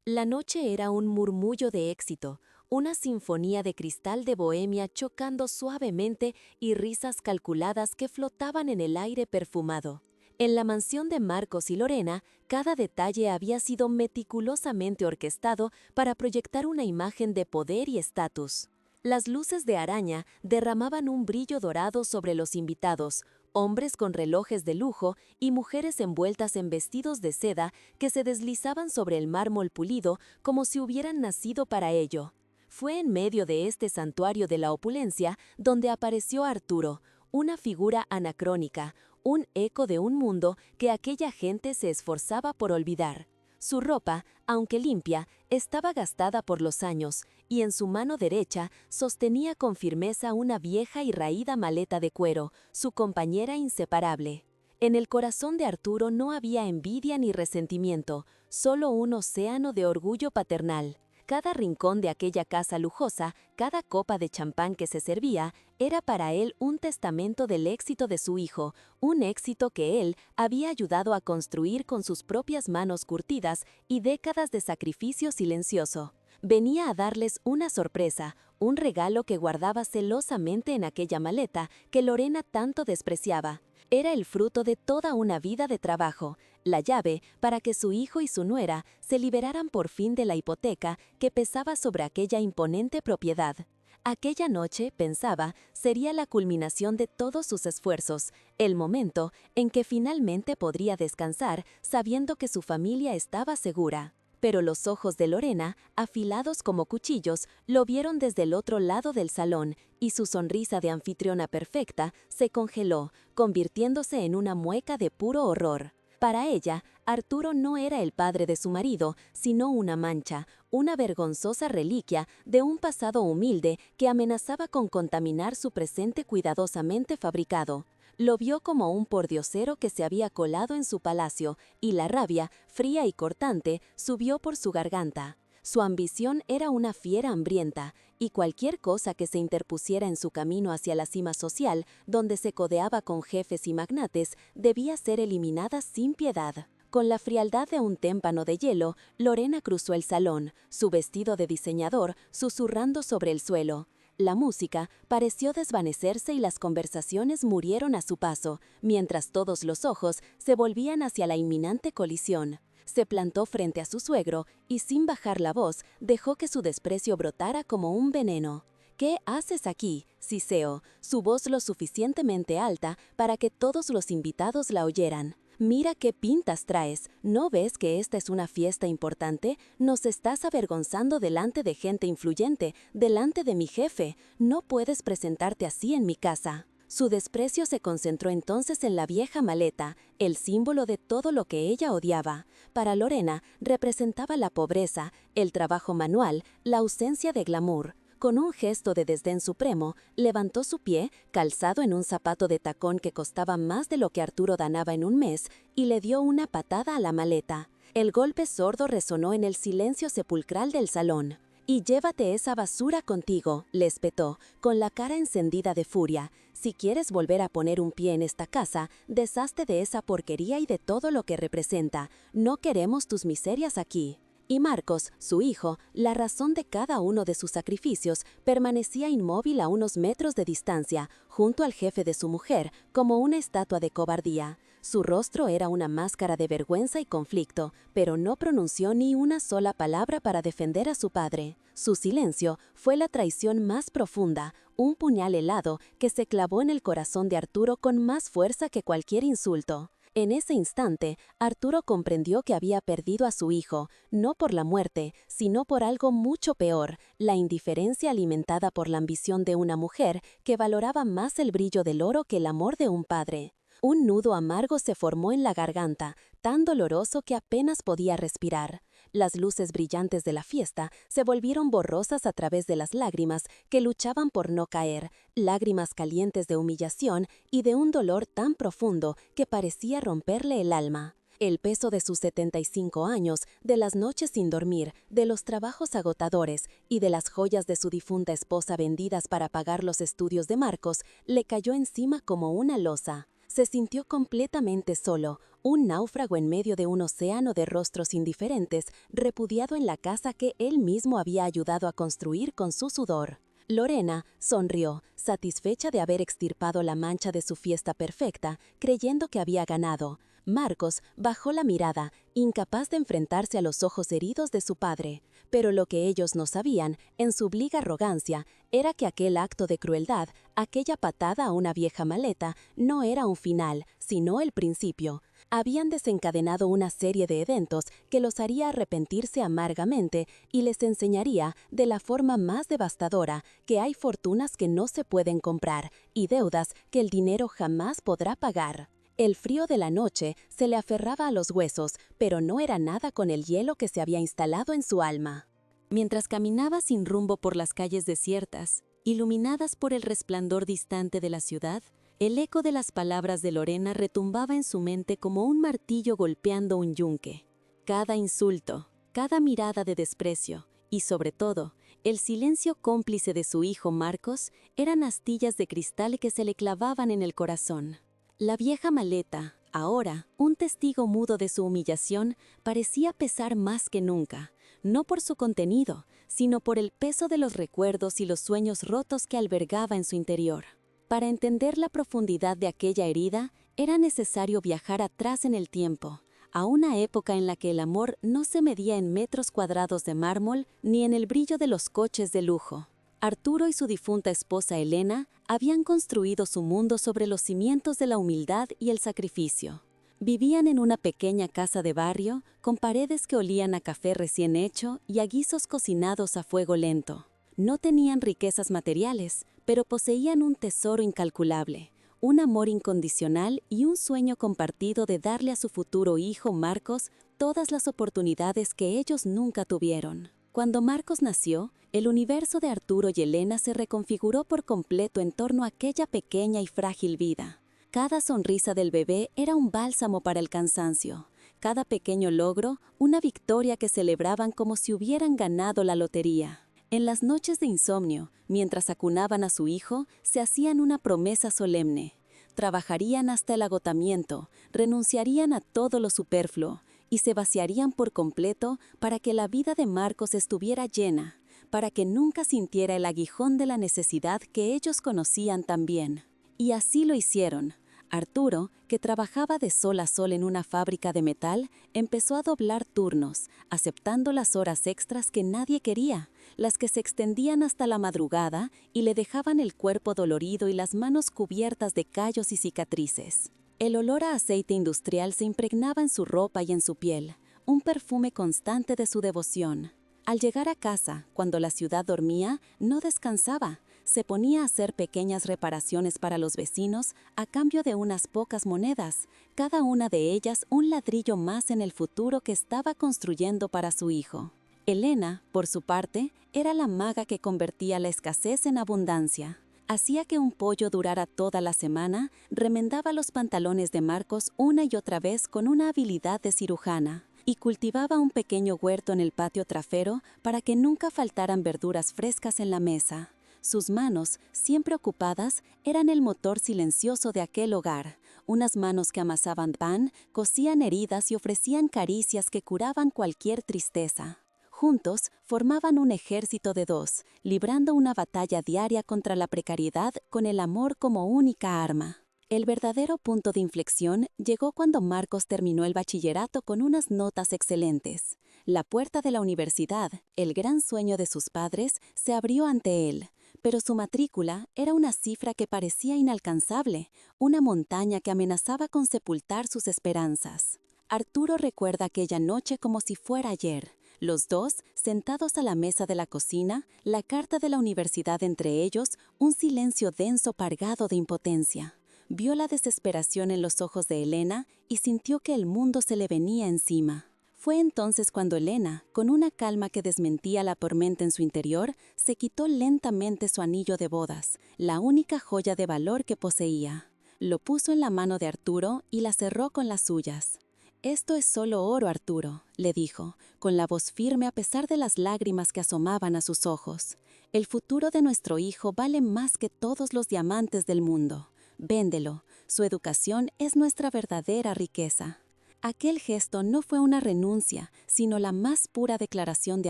La noche era un murmullo de éxito, una sinfonía de cristal de Bohemia chocando suavemente y risas calculadas que flotaban en el aire perfumado. En la mansión de Marcos y Lorena, cada detalle había sido meticulosamente orquestado para proyectar una imagen de poder y estatus. Las luces de araña derramaban un brillo dorado sobre los invitados, hombres con relojes de lujo y mujeres envueltas en vestidos de seda que se deslizaban sobre el mármol pulido como si hubieran nacido para ello. Fue en medio de este santuario de la opulencia donde apareció Arturo, una figura anacrónica, un eco de un mundo que aquella gente se esforzaba por olvidar. Su ropa, aunque limpia, estaba gastada por los años, y en su mano derecha sostenía con firmeza una vieja y raída maleta de cuero, su compañera inseparable. En el corazón de Arturo no había envidia ni resentimiento, solo un océano de orgullo paternal. Cada rincón de aquella casa lujosa, cada copa de champán que se servía, era para él un testamento del éxito de su hijo, un éxito que él había ayudado a construir con sus propias manos curtidas y décadas de sacrificio silencioso. Venía a darles una sorpresa, un regalo que guardaba celosamente en aquella maleta que Lorena tanto despreciaba. Era el fruto de toda una vida de trabajo, la llave para que su hijo y su nuera se liberaran por fin de la hipoteca que pesaba sobre aquella imponente propiedad. Aquella noche, pensaba, sería la culminación de todos sus esfuerzos, el momento en que finalmente podría descansar sabiendo que su familia estaba segura. Pero los ojos de Lorena, afilados como cuchillos, lo vieron desde el otro lado del salón, y su sonrisa de anfitriona perfecta se congeló, convirtiéndose en una mueca de puro horror. Para ella, Arturo no era el padre de su marido, sino una mancha, una vergonzosa reliquia de un pasado humilde que amenazaba con contaminar su presente cuidadosamente fabricado. Lo vio como un pordiosero que se había colado en su palacio, y la rabia, fría y cortante, subió por su garganta. Su ambición era una fiera hambrienta, y cualquier cosa que se interpusiera en su camino hacia la cima social, donde se codeaba con jefes y magnates, debía ser eliminada sin piedad. Con la frialdad de un témpano de hielo, Lorena cruzó el salón, su vestido de diseñador susurrando sobre el suelo. La música pareció desvanecerse y las conversaciones murieron a su paso, mientras todos los ojos se volvían hacia la inminente colisión. Se plantó frente a su suegro y, sin bajar la voz, dejó que su desprecio brotara como un veneno. «¿Qué haces aquí, Ciseo?», su voz lo suficientemente alta para que todos los invitados la oyeran. «Mira qué pintas traes, ¿no ves que esta es una fiesta importante? Nos estás avergonzando delante de gente influyente, delante de mi jefe. No puedes presentarte así en mi casa». Su desprecio se concentró entonces en la vieja maleta, el símbolo de todo lo que ella odiaba. Para Lorena, representaba la pobreza, el trabajo manual, la ausencia de glamour. Con un gesto de desdén supremo, levantó su pie, calzado en un zapato de tacón que costaba más de lo que Arturo ganaba en un mes, y le dio una patada a la maleta. El golpe sordo resonó en el silencio sepulcral del salón. «Y llévate esa basura contigo», le espetó, con la cara encendida de furia. «Si quieres volver a poner un pie en esta casa, deshazte de esa porquería y de todo lo que representa. No queremos tus miserias aquí». Y Marcos, su hijo, la razón de cada uno de sus sacrificios, permanecía inmóvil a unos metros de distancia, junto al jefe de su mujer, como una estatua de cobardía. Su rostro era una máscara de vergüenza y conflicto, pero no pronunció ni una sola palabra para defender a su padre. Su silencio fue la traición más profunda, un puñal helado que se clavó en el corazón de Arturo con más fuerza que cualquier insulto. En ese instante, Arturo comprendió que había perdido a su hijo, no por la muerte, sino por algo mucho peor, la indiferencia alimentada por la ambición de una mujer que valoraba más el brillo del oro que el amor de un padre. Un nudo amargo se formó en la garganta, tan doloroso que apenas podía respirar. Las luces brillantes de la fiesta se volvieron borrosas a través de las lágrimas que luchaban por no caer, lágrimas calientes de humillación y de un dolor tan profundo que parecía romperle el alma. El peso de sus 75 años, de las noches sin dormir, de los trabajos agotadores y de las joyas de su difunta esposa vendidas para pagar los estudios de Marcos, le cayó encima como una losa. Se sintió completamente solo, un náufrago en medio de un océano de rostros indiferentes, repudiado en la casa que él mismo había ayudado a construir con su sudor. Lorena sonrió, satisfecha de haber extirpado la mancha de su fiesta perfecta, creyendo que había ganado. Marcos bajó la mirada, incapaz de enfrentarse a los ojos heridos de su padre. Pero lo que ellos no sabían, en su obliga arrogancia, era que aquel acto de crueldad, aquella patada a una vieja maleta, no era un final, sino el principio. Habían desencadenado una serie de eventos que los haría arrepentirse amargamente y les enseñaría, de la forma más devastadora, que hay fortunas que no se pueden comprar y deudas que el dinero jamás podrá pagar. El frío de la noche se le aferraba a los huesos, pero no era nada con el hielo que se había instalado en su alma. Mientras caminaba sin rumbo por las calles desiertas, iluminadas por el resplandor distante de la ciudad, el eco de las palabras de Lorena retumbaba en su mente como un martillo golpeando un yunque. Cada insulto, cada mirada de desprecio y, sobre todo, el silencio cómplice de su hijo Marcos eran astillas de cristal que se le clavaban en el corazón. La vieja maleta, ahora un testigo mudo de su humillación, parecía pesar más que nunca, no por su contenido, sino por el peso de los recuerdos y los sueños rotos que albergaba en su interior. Para entender la profundidad de aquella herida, era necesario viajar atrás en el tiempo, a una época en la que el amor no se medía en metros cuadrados de mármol ni en el brillo de los coches de lujo. Arturo y su difunta esposa Elena habían construido su mundo sobre los cimientos de la humildad y el sacrificio. Vivían en una pequeña casa de barrio, con paredes que olían a café recién hecho y a guisos cocinados a fuego lento. No tenían riquezas materiales, pero poseían un tesoro incalculable, un amor incondicional y un sueño compartido de darle a su futuro hijo Marcos todas las oportunidades que ellos nunca tuvieron. Cuando Marcos nació, el universo de Arturo y Elena se reconfiguró por completo en torno a aquella pequeña y frágil vida. Cada sonrisa del bebé era un bálsamo para el cansancio. Cada pequeño logro, una victoria que celebraban como si hubieran ganado la lotería. En las noches de insomnio, mientras acunaban a su hijo, se hacían una promesa solemne. Trabajarían hasta el agotamiento, renunciarían a todo lo superfluo y se vaciarían por completo para que la vida de Marcos estuviera llena, para que nunca sintiera el aguijón de la necesidad que ellos conocían tan bien. Y así lo hicieron. Arturo, que trabajaba de sol a sol en una fábrica de metal, empezó a doblar turnos, aceptando las horas extras que nadie quería, las que se extendían hasta la madrugada y le dejaban el cuerpo dolorido y las manos cubiertas de callos y cicatrices. El olor a aceite industrial se impregnaba en su ropa y en su piel, un perfume constante de su devoción. Al llegar a casa, cuando la ciudad dormía, no descansaba. Se ponía a hacer pequeñas reparaciones para los vecinos a cambio de unas pocas monedas, cada una de ellas un ladrillo más en el futuro que estaba construyendo para su hijo. Elena, por su parte, era la maga que convertía la escasez en abundancia. Hacía que un pollo durara toda la semana, remendaba los pantalones de Marcos una y otra vez con una habilidad de cirujana, y cultivaba un pequeño huerto en el patio trasero para que nunca faltaran verduras frescas en la mesa. Sus manos, siempre ocupadas, eran el motor silencioso de aquel hogar, unas manos que amasaban pan, cosían heridas y ofrecían caricias que curaban cualquier tristeza. Juntos formaban un ejército de dos, librando una batalla diaria contra la precariedad con el amor como única arma. El verdadero punto de inflexión llegó cuando Marcos terminó el bachillerato con unas notas excelentes. La puerta de la universidad, el gran sueño de sus padres, se abrió ante él, pero su matrícula era una cifra que parecía inalcanzable, una montaña que amenazaba con sepultar sus esperanzas. Arturo recuerda aquella noche como si fuera ayer. Los dos, sentados a la mesa de la cocina, la carta de la universidad entre ellos, un silencio denso pargado de impotencia. Vio la desesperación en los ojos de Elena y sintió que el mundo se le venía encima. Fue entonces cuando Elena, con una calma que desmentía la tormenta en su interior, se quitó lentamente su anillo de bodas, la única joya de valor que poseía. Lo puso en la mano de Arturo y la cerró con las suyas. «Esto es solo oro, Arturo», le dijo, con la voz firme a pesar de las lágrimas que asomaban a sus ojos. «El futuro de nuestro hijo vale más que todos los diamantes del mundo. véndelo. Su educación es nuestra verdadera riqueza. Aquel gesto no fue una renuncia, sino la más pura declaración de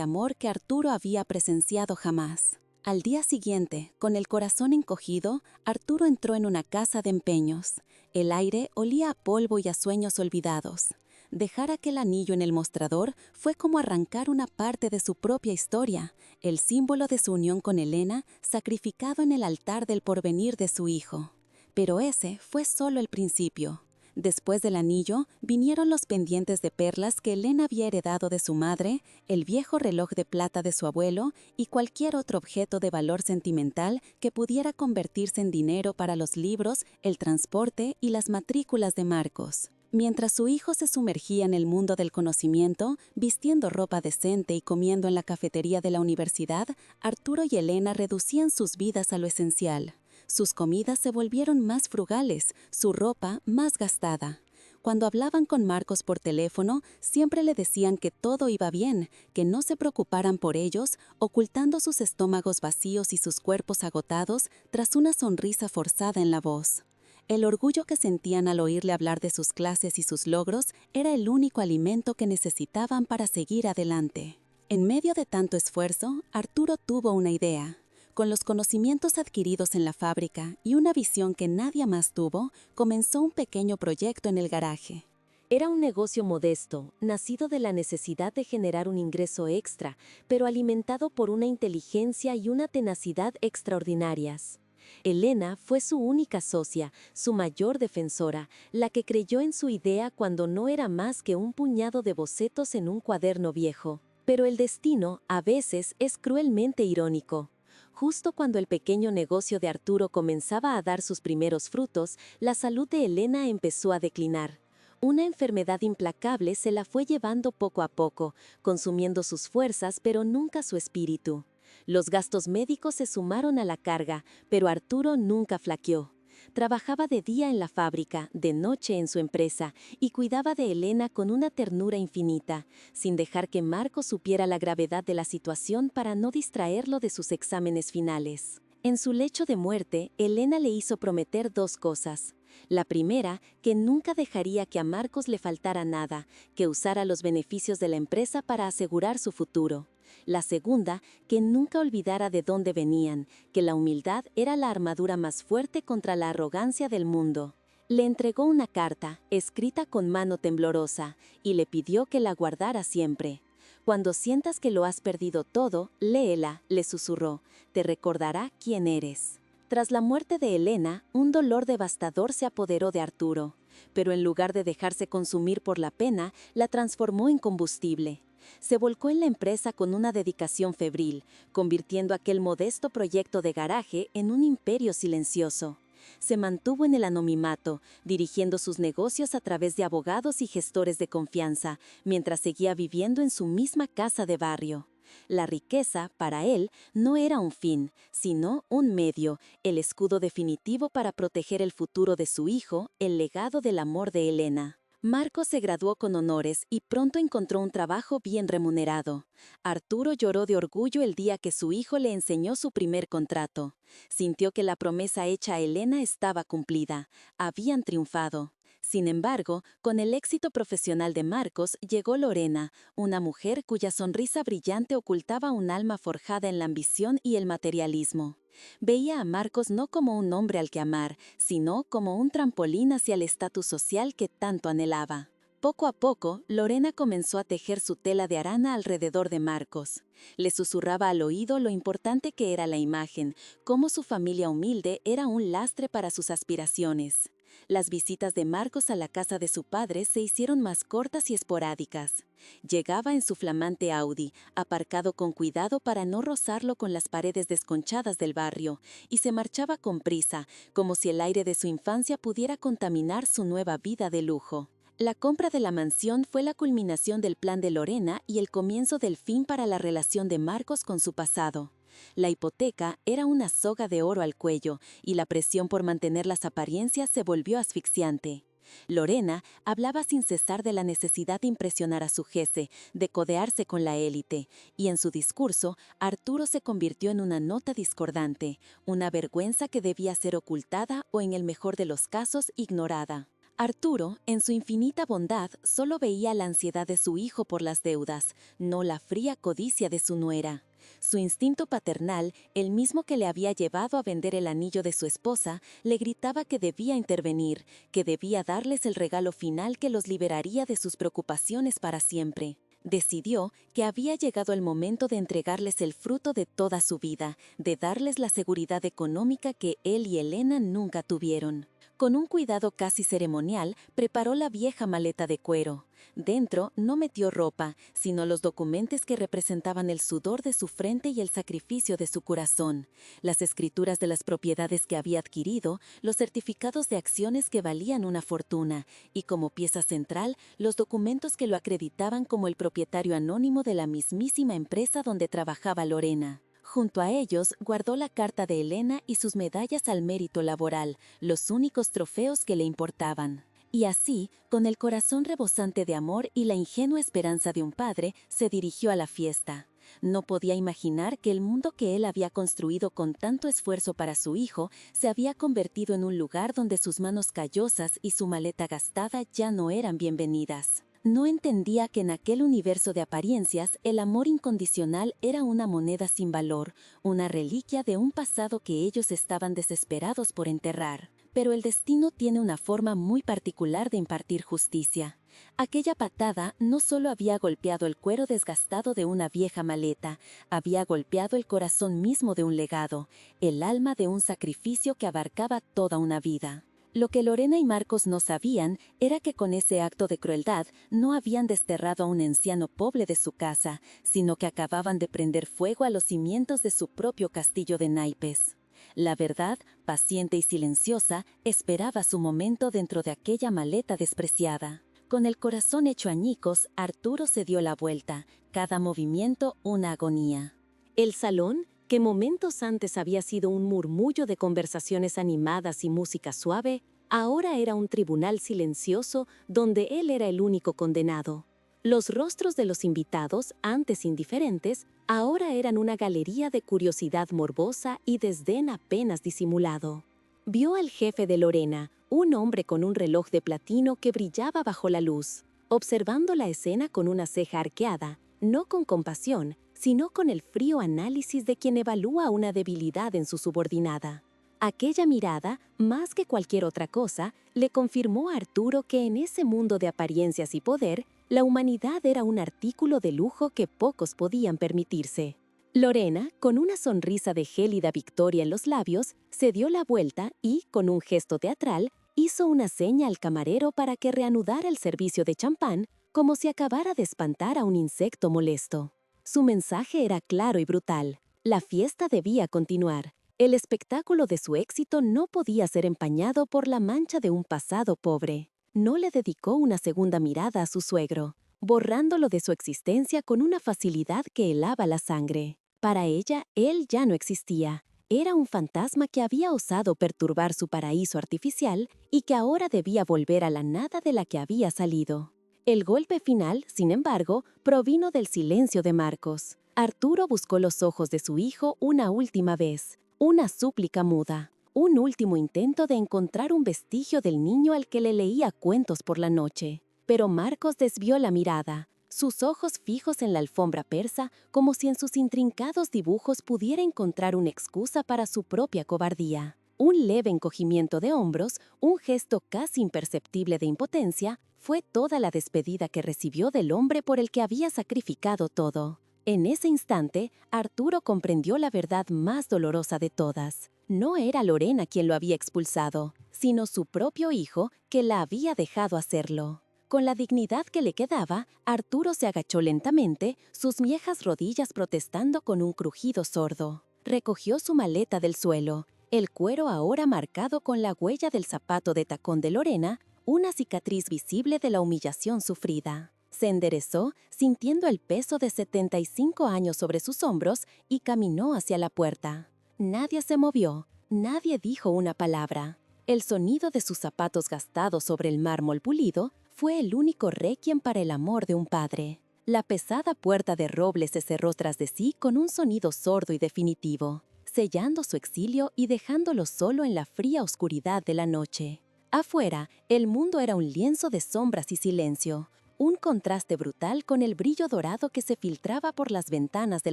amor que Arturo había presenciado jamás. Al día siguiente, con el corazón encogido, Arturo entró en una casa de empeños. El aire olía a polvo y a sueños olvidados. Dejar aquel anillo en el mostrador fue como arrancar una parte de su propia historia, el símbolo de su unión con Elena, sacrificado en el altar del porvenir de su hijo. Pero ese fue solo el principio. Después del anillo, vinieron los pendientes de perlas que Elena había heredado de su madre, el viejo reloj de plata de su abuelo y cualquier otro objeto de valor sentimental que pudiera convertirse en dinero para los libros, el transporte y las matrículas de Marcos. Mientras su hijo se sumergía en el mundo del conocimiento, vistiendo ropa decente y comiendo en la cafetería de la universidad, Arturo y Elena reducían sus vidas a lo esencial. Sus comidas se volvieron más frugales, su ropa más gastada. Cuando hablaban con Marcos por teléfono, siempre le decían que todo iba bien, que no se preocuparan por ellos, ocultando sus estómagos vacíos y sus cuerpos agotados tras una sonrisa forzada en la voz. El orgullo que sentían al oírle hablar de sus clases y sus logros era el único alimento que necesitaban para seguir adelante. En medio de tanto esfuerzo, Arturo tuvo una idea. Con los conocimientos adquiridos en la fábrica y una visión que nadie más tuvo, comenzó un pequeño proyecto en el garaje. Era un negocio modesto, nacido de la necesidad de generar un ingreso extra, pero alimentado por una inteligencia y una tenacidad extraordinarias. Elena fue su única socia, su mayor defensora, la que creyó en su idea cuando no era más que un puñado de bocetos en un cuaderno viejo. Pero el destino, a veces, es cruelmente irónico. Justo cuando el pequeño negocio de Arturo comenzaba a dar sus primeros frutos, la salud de Elena empezó a declinar. Una enfermedad implacable se la fue llevando poco a poco, consumiendo sus fuerzas pero nunca su espíritu. Los gastos médicos se sumaron a la carga, pero Arturo nunca flaqueó. Trabajaba de día en la fábrica, de noche en su empresa, y cuidaba de Elena con una ternura infinita, sin dejar que Marcos supiera la gravedad de la situación para no distraerlo de sus exámenes finales. En su lecho de muerte, Elena le hizo prometer dos cosas. La primera, que nunca dejaría que a Marcos le faltara nada, que usara los beneficios de la empresa para asegurar su futuro. La segunda, que nunca olvidara de dónde venían, que la humildad era la armadura más fuerte contra la arrogancia del mundo. Le entregó una carta, escrita con mano temblorosa, y le pidió que la guardara siempre. Cuando sientas que lo has perdido todo, léela, le susurró, te recordará quién eres. Tras la muerte de Elena, un dolor devastador se apoderó de Arturo, pero en lugar de dejarse consumir por la pena, la transformó en combustible. Se volcó en la empresa con una dedicación febril, convirtiendo aquel modesto proyecto de garaje en un imperio silencioso. Se mantuvo en el anonimato, dirigiendo sus negocios a través de abogados y gestores de confianza, mientras seguía viviendo en su misma casa de barrio. La riqueza, para él, no era un fin, sino un medio, el escudo definitivo para proteger el futuro de su hijo, el legado del amor de Elena. Marcos se graduó con honores y pronto encontró un trabajo bien remunerado. Arturo lloró de orgullo el día que su hijo le enseñó su primer contrato. Sintió que la promesa hecha a Elena estaba cumplida. Habían triunfado. Sin embargo, con el éxito profesional de Marcos llegó Lorena, una mujer cuya sonrisa brillante ocultaba un alma forjada en la ambición y el materialismo. Veía a Marcos no como un hombre al que amar, sino como un trampolín hacia el estatus social que tanto anhelaba. Poco a poco, Lorena comenzó a tejer su tela de arana alrededor de Marcos. Le susurraba al oído lo importante que era la imagen, cómo su familia humilde era un lastre para sus aspiraciones. Las visitas de Marcos a la casa de su padre se hicieron más cortas y esporádicas. Llegaba en su flamante Audi, aparcado con cuidado para no rozarlo con las paredes desconchadas del barrio, y se marchaba con prisa, como si el aire de su infancia pudiera contaminar su nueva vida de lujo. La compra de la mansión fue la culminación del plan de Lorena y el comienzo del fin para la relación de Marcos con su pasado. La hipoteca era una soga de oro al cuello y la presión por mantener las apariencias se volvió asfixiante. Lorena hablaba sin cesar de la necesidad de impresionar a su jefe, de codearse con la élite, y en su discurso, Arturo se convirtió en una nota discordante, una vergüenza que debía ser ocultada o, en el mejor de los casos, ignorada. Arturo, en su infinita bondad, solo veía la ansiedad de su hijo por las deudas, no la fría codicia de su nuera. Su instinto paternal, el mismo que le había llevado a vender el anillo de su esposa, le gritaba que debía intervenir, que debía darles el regalo final que los liberaría de sus preocupaciones para siempre. Decidió que había llegado el momento de entregarles el fruto de toda su vida, de darles la seguridad económica que él y Elena nunca tuvieron. Con un cuidado casi ceremonial, preparó la vieja maleta de cuero. Dentro no metió ropa, sino los documentos que representaban el sudor de su frente y el sacrificio de su corazón, las escrituras de las propiedades que había adquirido, los certificados de acciones que valían una fortuna, y como pieza central, los documentos que lo acreditaban como el propietario anónimo de la mismísima empresa donde trabajaba Lorena. Junto a ellos guardó la carta de Elena y sus medallas al mérito laboral, los únicos trofeos que le importaban. Y así, con el corazón rebosante de amor y la ingenua esperanza de un padre, se dirigió a la fiesta. No podía imaginar que el mundo que él había construido con tanto esfuerzo para su hijo se había convertido en un lugar donde sus manos callosas y su maleta gastada ya no eran bienvenidas. No entendía que en aquel universo de apariencias el amor incondicional era una moneda sin valor, una reliquia de un pasado que ellos estaban desesperados por enterrar. Pero el destino tiene una forma muy particular de impartir justicia. Aquella patada no solo había golpeado el cuero desgastado de una vieja maleta, había golpeado el corazón mismo de un legado, el alma de un sacrificio que abarcaba toda una vida. Lo que Lorena y Marcos no sabían era que con ese acto de crueldad no habían desterrado a un anciano pobre de su casa, sino que acababan de prender fuego a los cimientos de su propio castillo de naipes. La verdad, paciente y silenciosa, esperaba su momento dentro de aquella maleta despreciada. Con el corazón hecho añicos, Arturo se dio la vuelta, cada movimiento una agonía. El salón, que momentos antes había sido un murmullo de conversaciones animadas y música suave, ahora era un tribunal silencioso donde él era el único condenado. Los rostros de los invitados, antes indiferentes, ahora eran una galería de curiosidad morbosa y desdén apenas disimulado. Vio al jefe de Lorena, un hombre con un reloj de platino que brillaba bajo la luz, observando la escena con una ceja arqueada, no con compasión, sino con el frío análisis de quien evalúa una debilidad en su subordinada. Aquella mirada, más que cualquier otra cosa, le confirmó a Arturo que en ese mundo de apariencias y poder, la humanidad era un artículo de lujo que pocos podían permitirse. Lorena, con una sonrisa de gélida victoria en los labios, se dio la vuelta y, con un gesto teatral, hizo una seña al camarero para que reanudara el servicio de champán, como si acabara de espantar a un insecto molesto. Su mensaje era claro y brutal. La fiesta debía continuar. El espectáculo de su éxito no podía ser empañado por la mancha de un pasado pobre. No le dedicó una segunda mirada a su suegro, borrándolo de su existencia con una facilidad que helaba la sangre. Para ella, él ya no existía. Era un fantasma que había osado perturbar su paraíso artificial y que ahora debía volver a la nada de la que había salido. El golpe final, sin embargo, provino del silencio de Marcos. Arturo buscó los ojos de su hijo una última vez, una súplica muda, un último intento de encontrar un vestigio del niño al que le leía cuentos por la noche. Pero Marcos desvió la mirada, sus ojos fijos en la alfombra persa, como si en sus intrincados dibujos pudiera encontrar una excusa para su propia cobardía. Un leve encogimiento de hombros, un gesto casi imperceptible de impotencia, fue toda la despedida que recibió del hombre por el que había sacrificado todo. En ese instante, Arturo comprendió la verdad más dolorosa de todas. No era Lorena quien lo había expulsado, sino su propio hijo que la había dejado hacerlo. Con la dignidad que le quedaba, Arturo se agachó lentamente, sus viejas rodillas protestando con un crujido sordo. Recogió su maleta del suelo, el cuero ahora marcado con la huella del zapato de tacón de Lorena, una cicatriz visible de la humillación sufrida. Se enderezó, sintiendo el peso de 75 años sobre sus hombros, y caminó hacia la puerta. Nadie se movió, nadie dijo una palabra. El sonido de sus zapatos gastados sobre el mármol pulido fue el único requiem para el amor de un padre. La pesada puerta de roble se cerró tras de sí con un sonido sordo y definitivo, sellando su exilio y dejándolo solo en la fría oscuridad de la noche. Afuera, el mundo era un lienzo de sombras y silencio, un contraste brutal con el brillo dorado que se filtraba por las ventanas de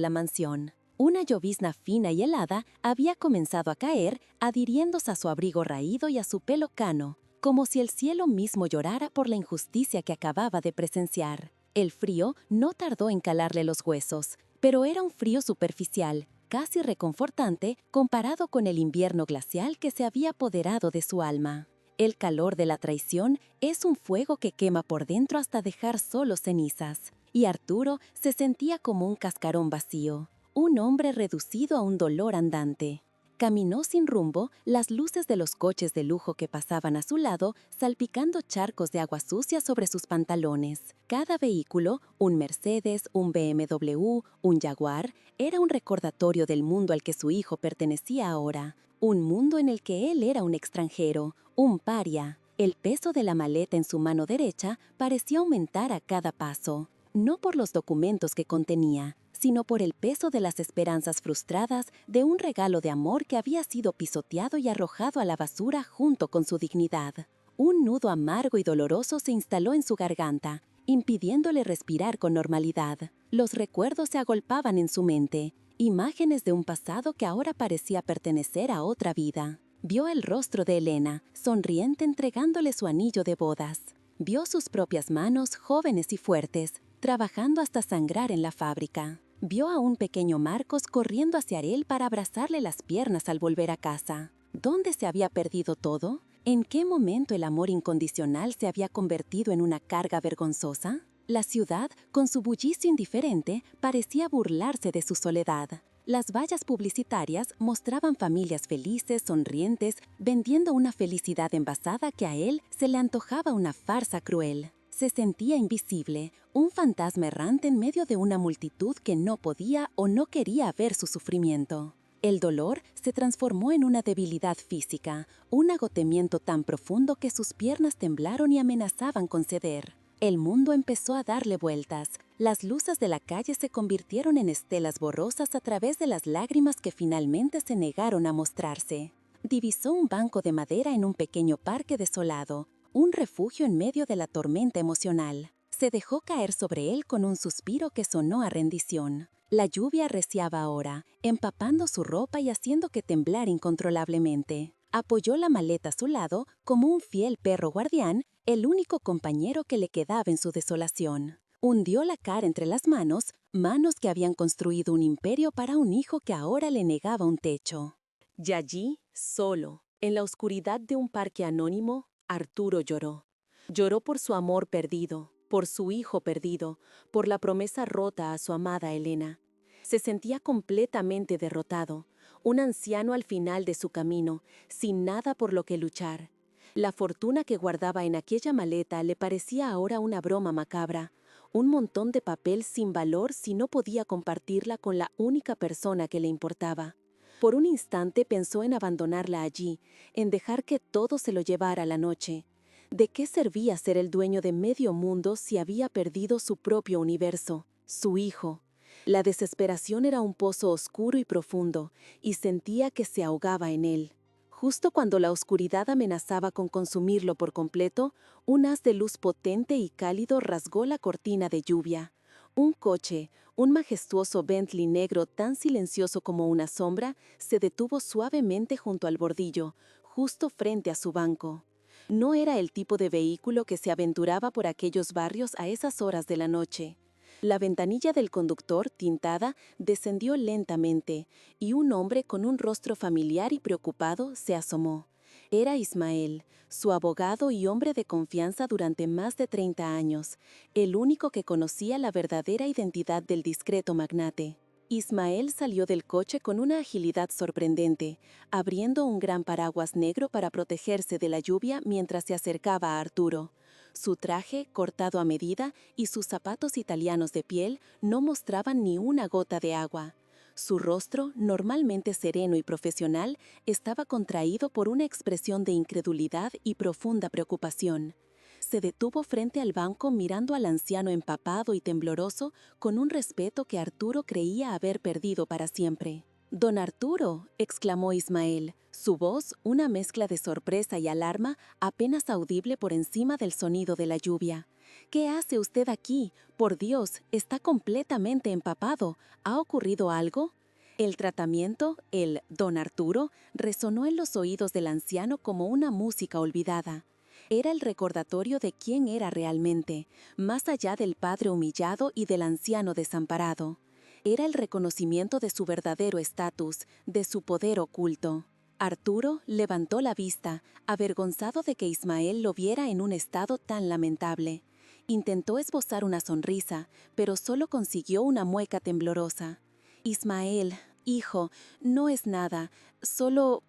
la mansión. Una llovizna fina y helada había comenzado a caer, adhiriéndose a su abrigo raído y a su pelo cano, como si el cielo mismo llorara por la injusticia que acababa de presenciar. El frío no tardó en calarle los huesos, pero era un frío superficial, casi reconfortante comparado con el invierno glacial que se había apoderado de su alma. El calor de la traición es un fuego que quema por dentro hasta dejar solo cenizas, y Arturo se sentía como un cascarón vacío, un hombre reducido a un dolor andante. Caminó sin rumbo, las luces de los coches de lujo que pasaban a su lado, salpicando charcos de agua sucia sobre sus pantalones. Cada vehículo, un Mercedes, un BMW, un Jaguar, era un recordatorio del mundo al que su hijo pertenecía ahora. Un mundo en el que él era un extranjero, un paria. El peso de la maleta en su mano derecha parecía aumentar a cada paso, no por los documentos que contenía, sino por el peso de las esperanzas frustradas de un regalo de amor que había sido pisoteado y arrojado a la basura junto con su dignidad. Un nudo amargo y doloroso se instaló en su garganta, impidiéndole respirar con normalidad. Los recuerdos se agolpaban en su mente, imágenes de un pasado que ahora parecía pertenecer a otra vida. Vio el rostro de Elena, sonriente entregándole su anillo de bodas. Vio sus propias manos, jóvenes y fuertes, trabajando hasta sangrar en la fábrica. Vio a un pequeño Marcos corriendo hacia él para abrazarle las piernas al volver a casa. ¿Dónde se había perdido todo? ¿En qué momento el amor incondicional se había convertido en una carga vergonzosa? La ciudad, con su bullicio indiferente, parecía burlarse de su soledad. Las vallas publicitarias mostraban familias felices, sonrientes, vendiendo una felicidad envasada que a él se le antojaba una farsa cruel. Se sentía invisible, un fantasma errante en medio de una multitud que no podía o no quería ver su sufrimiento. El dolor se transformó en una debilidad física, un agotamiento tan profundo que sus piernas temblaron y amenazaban con ceder. El mundo empezó a darle vueltas. Las luces de la calle se convirtieron en estelas borrosas a través de las lágrimas que finalmente se negaron a mostrarse. Divisó un banco de madera en un pequeño parque desolado, un refugio en medio de la tormenta emocional. Se dejó caer sobre él con un suspiro que sonó a rendición. La lluvia arreciaba ahora, empapando su ropa y haciendo que temblara incontrolablemente. Apoyó la maleta a su lado como un fiel perro guardián, el único compañero que le quedaba en su desolación. Hundió la cara entre las manos, manos que habían construido un imperio para un hijo que ahora le negaba un techo. Y allí, solo, en la oscuridad de un parque anónimo, Arturo lloró. Lloró por su amor perdido, por su hijo perdido, por la promesa rota a su amada Elena. Se sentía completamente derrotado, un anciano al final de su camino, sin nada por lo que luchar. La fortuna que guardaba en aquella maleta le parecía ahora una broma macabra, un montón de papel sin valor si no podía compartirla con la única persona que le importaba. Por un instante pensó en abandonarla allí, en dejar que todo se lo llevara la noche. ¿De qué servía ser el dueño de medio mundo si había perdido su propio universo, su hijo? La desesperación era un pozo oscuro y profundo, y sentía que se ahogaba en él. Justo cuando la oscuridad amenazaba con consumirlo por completo, un haz de luz potente y cálido rasgó la cortina de lluvia. Un coche, un majestuoso Bentley negro tan silencioso como una sombra, se detuvo suavemente junto al bordillo, justo frente a su banco. No era el tipo de vehículo que se aventuraba por aquellos barrios a esas horas de la noche. La ventanilla del conductor, tintada, descendió lentamente, y un hombre con un rostro familiar y preocupado se asomó. Era Ismael, su abogado y hombre de confianza durante más de 30 años, el único que conocía la verdadera identidad del discreto magnate. Ismael salió del coche con una agilidad sorprendente, abriendo un gran paraguas negro para protegerse de la lluvia mientras se acercaba a Arturo. Su traje, cortado a medida, y sus zapatos italianos de piel no mostraban ni una gota de agua. Su rostro, normalmente sereno y profesional, estaba contraído por una expresión de incredulidad y profunda preocupación. Se detuvo frente al banco mirando al anciano empapado y tembloroso con un respeto que Arturo creía haber perdido para siempre. «Don Arturo», exclamó Ismael, su voz, una mezcla de sorpresa y alarma, apenas audible por encima del sonido de la lluvia. «¿Qué hace usted aquí? Por Dios, está completamente empapado. ¿Ha ocurrido algo?» El tratamiento, el «Don Arturo», resonó en los oídos del anciano como una música olvidada. Era el recordatorio de quién era realmente, más allá del padre humillado y del anciano desamparado. Era el reconocimiento de su verdadero estatus, de su poder oculto. Arturo levantó la vista, avergonzado de que Ismael lo viera en un estado tan lamentable. Intentó esbozar una sonrisa, pero solo consiguió una mueca temblorosa. «Ismael, hijo, no es nada, solo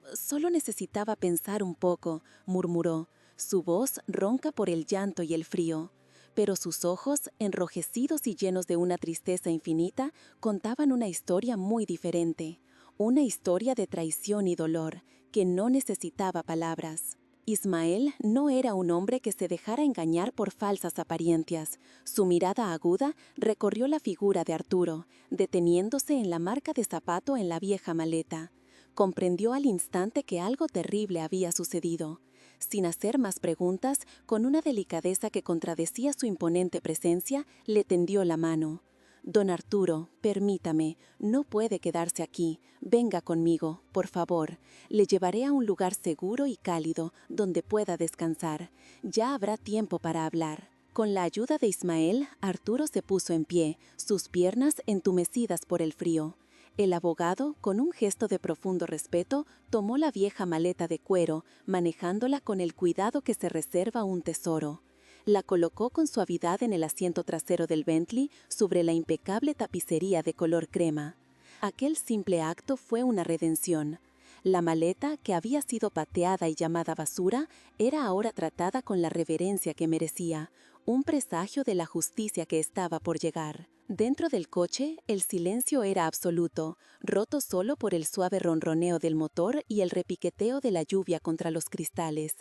necesitaba pensar un poco», murmuró, su voz ronca por el llanto y el frío. Pero sus ojos, enrojecidos y llenos de una tristeza infinita, contaban una historia muy diferente. Una historia de traición y dolor, que no necesitaba palabras. Ismael no era un hombre que se dejara engañar por falsas apariencias. Su mirada aguda recorrió la figura de Arturo, deteniéndose en la marca de zapato en la vieja maleta. Comprendió al instante que algo terrible había sucedido. Sin hacer más preguntas, con una delicadeza que contradecía su imponente presencia, le tendió la mano. «Don Arturo, permítame, no puede quedarse aquí. Venga conmigo, por favor. Le llevaré a un lugar seguro y cálido, donde pueda descansar. Ya habrá tiempo para hablar». Con la ayuda de Ismael, Arturo se puso en pie, sus piernas entumecidas por el frío. El abogado, con un gesto de profundo respeto, tomó la vieja maleta de cuero, manejándola con el cuidado que se reserva un tesoro. La colocó con suavidad en el asiento trasero del Bentley sobre la impecable tapicería de color crema. Aquel simple acto fue una redención. La maleta, que había sido pateada y llamada basura, era ahora tratada con la reverencia que merecía, un presagio de la justicia que estaba por llegar. Dentro del coche, el silencio era absoluto, roto solo por el suave ronroneo del motor y el repiqueteo de la lluvia contra los cristales.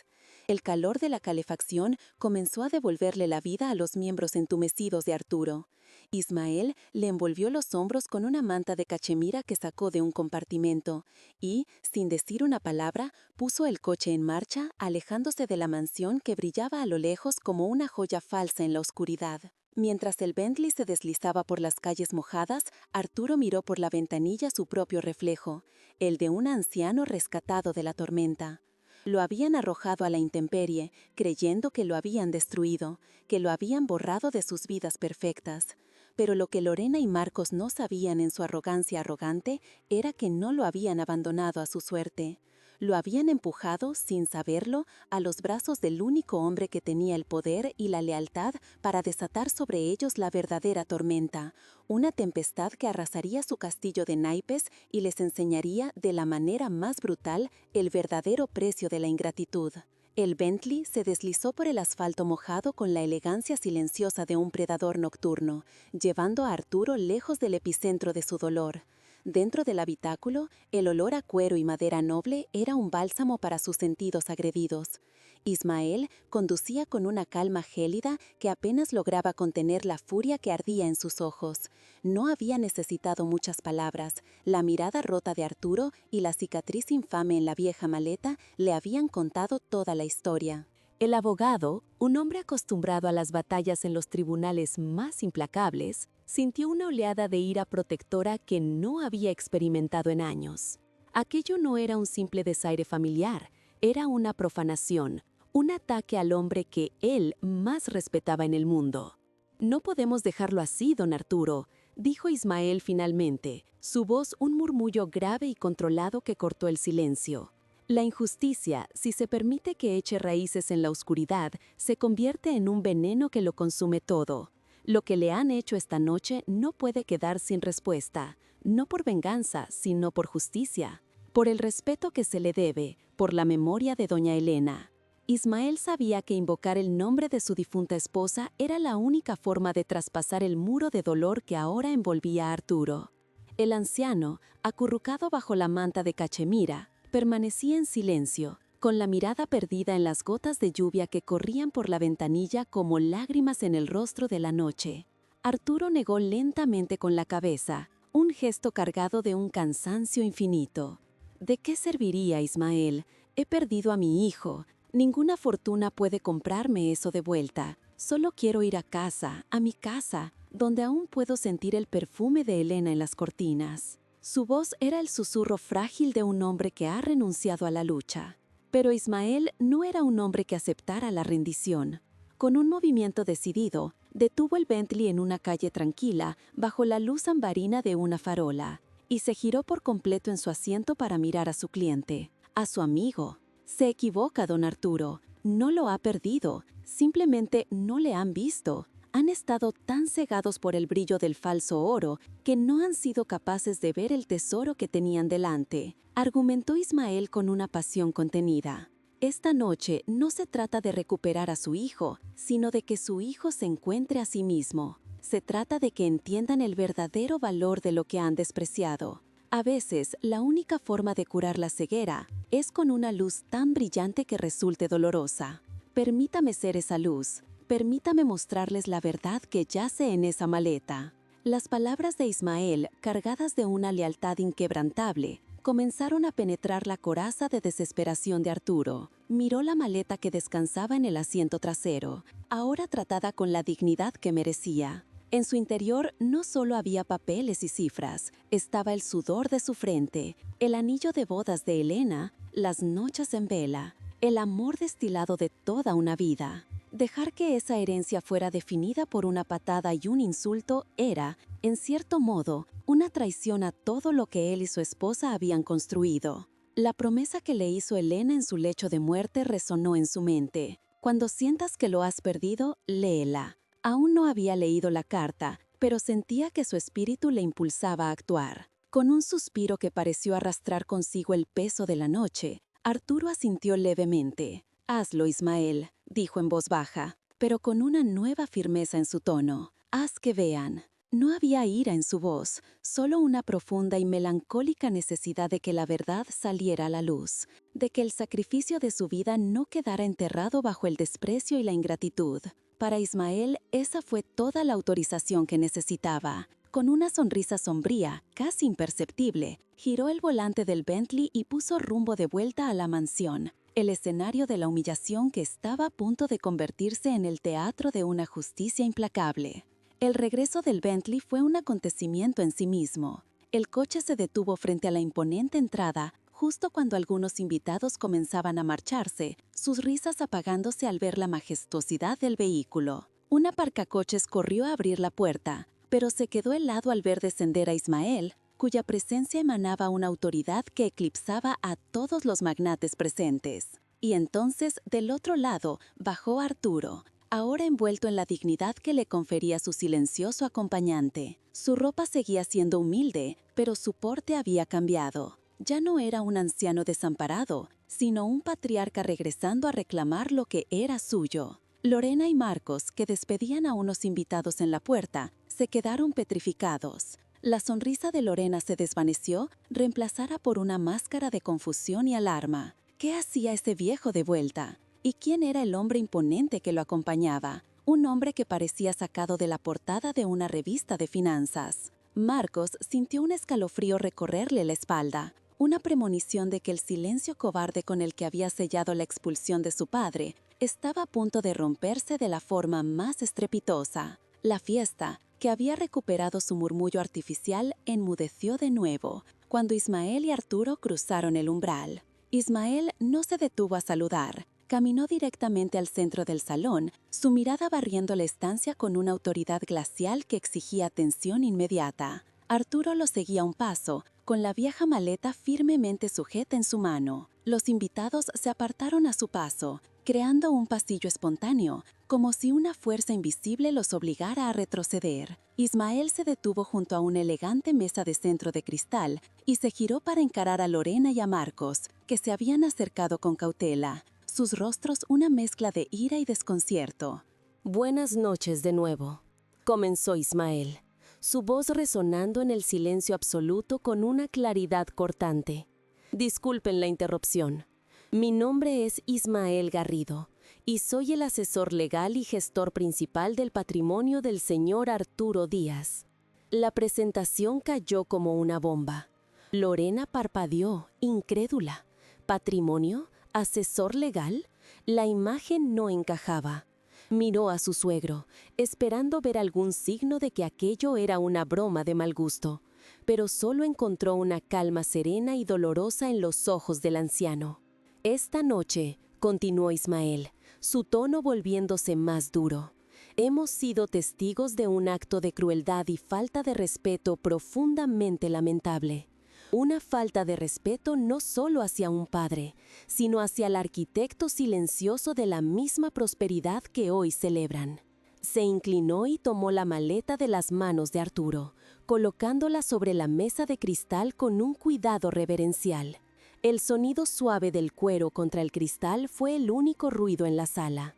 El calor de la calefacción comenzó a devolverle la vida a los miembros entumecidos de Arturo. Ismael le envolvió los hombros con una manta de cachemira que sacó de un compartimento y, sin decir una palabra, puso el coche en marcha, alejándose de la mansión que brillaba a lo lejos como una joya falsa en la oscuridad. Mientras el Bentley se deslizaba por las calles mojadas, Arturo miró por la ventanilla su propio reflejo, el de un anciano rescatado de la tormenta. Lo habían arrojado a la intemperie, creyendo que lo habían destruido, que lo habían borrado de sus vidas perfectas. Pero lo que Lorena y Marcos no sabían en su arrogancia arrogante era que no lo habían abandonado a su suerte. Lo habían empujado, sin saberlo, a los brazos del único hombre que tenía el poder y la lealtad para desatar sobre ellos la verdadera tormenta, una tempestad que arrasaría su castillo de naipes y les enseñaría de la manera más brutal el verdadero precio de la ingratitud. El Bentley se deslizó por el asfalto mojado con la elegancia silenciosa de un predador nocturno, llevando a Arturo lejos del epicentro de su dolor. Dentro del habitáculo, el olor a cuero y madera noble era un bálsamo para sus sentidos agredidos. Ismael conducía con una calma gélida que apenas lograba contener la furia que ardía en sus ojos. No había necesitado muchas palabras. La mirada rota de Arturo y la cicatriz infame en la vieja maleta le habían contado toda la historia. El abogado, un hombre acostumbrado a las batallas en los tribunales más implacables, sintió una oleada de ira protectora que no había experimentado en años. Aquello no era un simple desaire familiar, era una profanación, un ataque al hombre que él más respetaba en el mundo. «No podemos dejarlo así, don Arturo», dijo Ismael finalmente, su voz un murmullo grave y controlado que cortó el silencio. «La injusticia, si se permite que eche raíces en la oscuridad, se convierte en un veneno que lo consume todo. Lo que le han hecho esta noche no puede quedar sin respuesta, no por venganza, sino por justicia, por el respeto que se le debe, por la memoria de doña Elena». Ismael sabía que invocar el nombre de su difunta esposa era la única forma de traspasar el muro de dolor que ahora envolvía a Arturo. El anciano, acurrucado bajo la manta de cachemira, permanecía en silencio, con la mirada perdida en las gotas de lluvia que corrían por la ventanilla como lágrimas en el rostro de la noche. Arturo negó lentamente con la cabeza, un gesto cargado de un cansancio infinito. ¿De qué serviría, Ismael? He perdido a mi hijo. Ninguna fortuna puede comprarme eso de vuelta. Solo quiero ir a casa, a mi casa, donde aún puedo sentir el perfume de Elena en las cortinas. Su voz era el susurro frágil de un hombre que ha renunciado a la lucha. Pero Ismael no era un hombre que aceptara la rendición. Con un movimiento decidido, detuvo el Bentley en una calle tranquila, bajo la luz ambarina de una farola, y se giró por completo en su asiento para mirar a su cliente, a su amigo. Se equivoca, don Arturo. No lo ha perdido. Simplemente no le han visto. Han estado tan cegados por el brillo del falso oro que no han sido capaces de ver el tesoro que tenían delante, argumentó Ismael con una pasión contenida. Esta noche no se trata de recuperar a su hijo, sino de que su hijo se encuentre a sí mismo. Se trata de que entiendan el verdadero valor de lo que han despreciado. A veces, la única forma de curar la ceguera es con una luz tan brillante que resulte dolorosa. Permítame ser esa luz. Permítame mostrarles la verdad que yace en esa maleta. Las palabras de Ismael, cargadas de una lealtad inquebrantable, comenzaron a penetrar la coraza de desesperación de Arturo. Miró la maleta que descansaba en el asiento trasero, ahora tratada con la dignidad que merecía. En su interior no solo había papeles y cifras, estaba el sudor de su frente, el anillo de bodas de Elena, las noches en vela, el amor destilado de toda una vida. Dejar que esa herencia fuera definida por una patada y un insulto era, en cierto modo, una traición a todo lo que él y su esposa habían construido. La promesa que le hizo Elena en su lecho de muerte resonó en su mente. Cuando sientas que lo has perdido, léela. Aún no había leído la carta, pero sentía que su espíritu le impulsaba a actuar. Con un suspiro que pareció arrastrar consigo el peso de la noche, Arturo asintió levemente. «Hazlo, Ismael», dijo en voz baja, pero con una nueva firmeza en su tono. «Haz que vean». No había ira en su voz, solo una profunda y melancólica necesidad de que la verdad saliera a la luz, de que el sacrificio de su vida no quedara enterrado bajo el desprecio y la ingratitud. Para Ismael, esa fue toda la autorización que necesitaba. Con una sonrisa sombría, casi imperceptible, giró el volante del Bentley y puso rumbo de vuelta a la mansión, el escenario de la humillación que estaba a punto de convertirse en el teatro de una justicia implacable. El regreso del Bentley fue un acontecimiento en sí mismo. El coche se detuvo frente a la imponente entrada, justo cuando algunos invitados comenzaban a marcharse, sus risas apagándose al ver la majestuosidad del vehículo. Un aparcacoches corrió a abrir la puerta, pero se quedó helado al ver descender a Ismael, cuya presencia emanaba una autoridad que eclipsaba a todos los magnates presentes. Y entonces, del otro lado, bajó Arturo, ahora envuelto en la dignidad que le confería su silencioso acompañante. Su ropa seguía siendo humilde, pero su porte había cambiado. Ya no era un anciano desamparado, sino un patriarca regresando a reclamar lo que era suyo. Lorena y Marcos, que despedían a unos invitados en la puerta, se quedaron petrificados. La sonrisa de Lorena se desvaneció, reemplazada por una máscara de confusión y alarma. ¿Qué hacía ese viejo de vuelta? ¿Y quién era el hombre imponente que lo acompañaba? Un hombre que parecía sacado de la portada de una revista de finanzas. Marcos sintió un escalofrío recorrerle la espalda, una premonición de que el silencio cobarde con el que había sellado la expulsión de su padre estaba a punto de romperse de la forma más estrepitosa. La fiesta, que había recuperado su murmullo artificial, enmudeció de nuevo, cuando Ismael y Arturo cruzaron el umbral. Ismael no se detuvo a saludar. Caminó directamente al centro del salón, su mirada barriendo la estancia con una autoridad glacial que exigía atención inmediata. Arturo lo seguía un paso, con la vieja maleta firmemente sujeta en su mano. Los invitados se apartaron a su paso, creando un pasillo espontáneo, como si una fuerza invisible los obligara a retroceder. Ismael se detuvo junto a una elegante mesa de centro de cristal y se giró para encarar a Lorena y a Marcos, que se habían acercado con cautela, sus rostros una mezcla de ira y desconcierto. Buenas noches de nuevo, comenzó Ismael. su voz resonando en el silencio absoluto con una claridad cortante. Disculpen la interrupción. Mi nombre es Ismael Garrido y soy el asesor legal y gestor principal del patrimonio del señor Arturo Díaz. La presentación cayó como una bomba. Lorena parpadeó, incrédula. ¿Patrimonio? ¿Asesor legal? La imagen no encajaba. Miró a su suegro, esperando ver algún signo de que aquello era una broma de mal gusto, pero solo encontró una calma serena y dolorosa en los ojos del anciano. Esta noche, continuó Ismael, su tono volviéndose más duro, hemos sido testigos de un acto de crueldad y falta de respeto profundamente lamentable. Una falta de respeto no solo hacia un padre, sino hacia el arquitecto silencioso de la misma prosperidad que hoy celebran. Se inclinó y tomó la maleta de las manos de Arturo, colocándola sobre la mesa de cristal con un cuidado reverencial. El sonido suave del cuero contra el cristal fue el único ruido en la sala.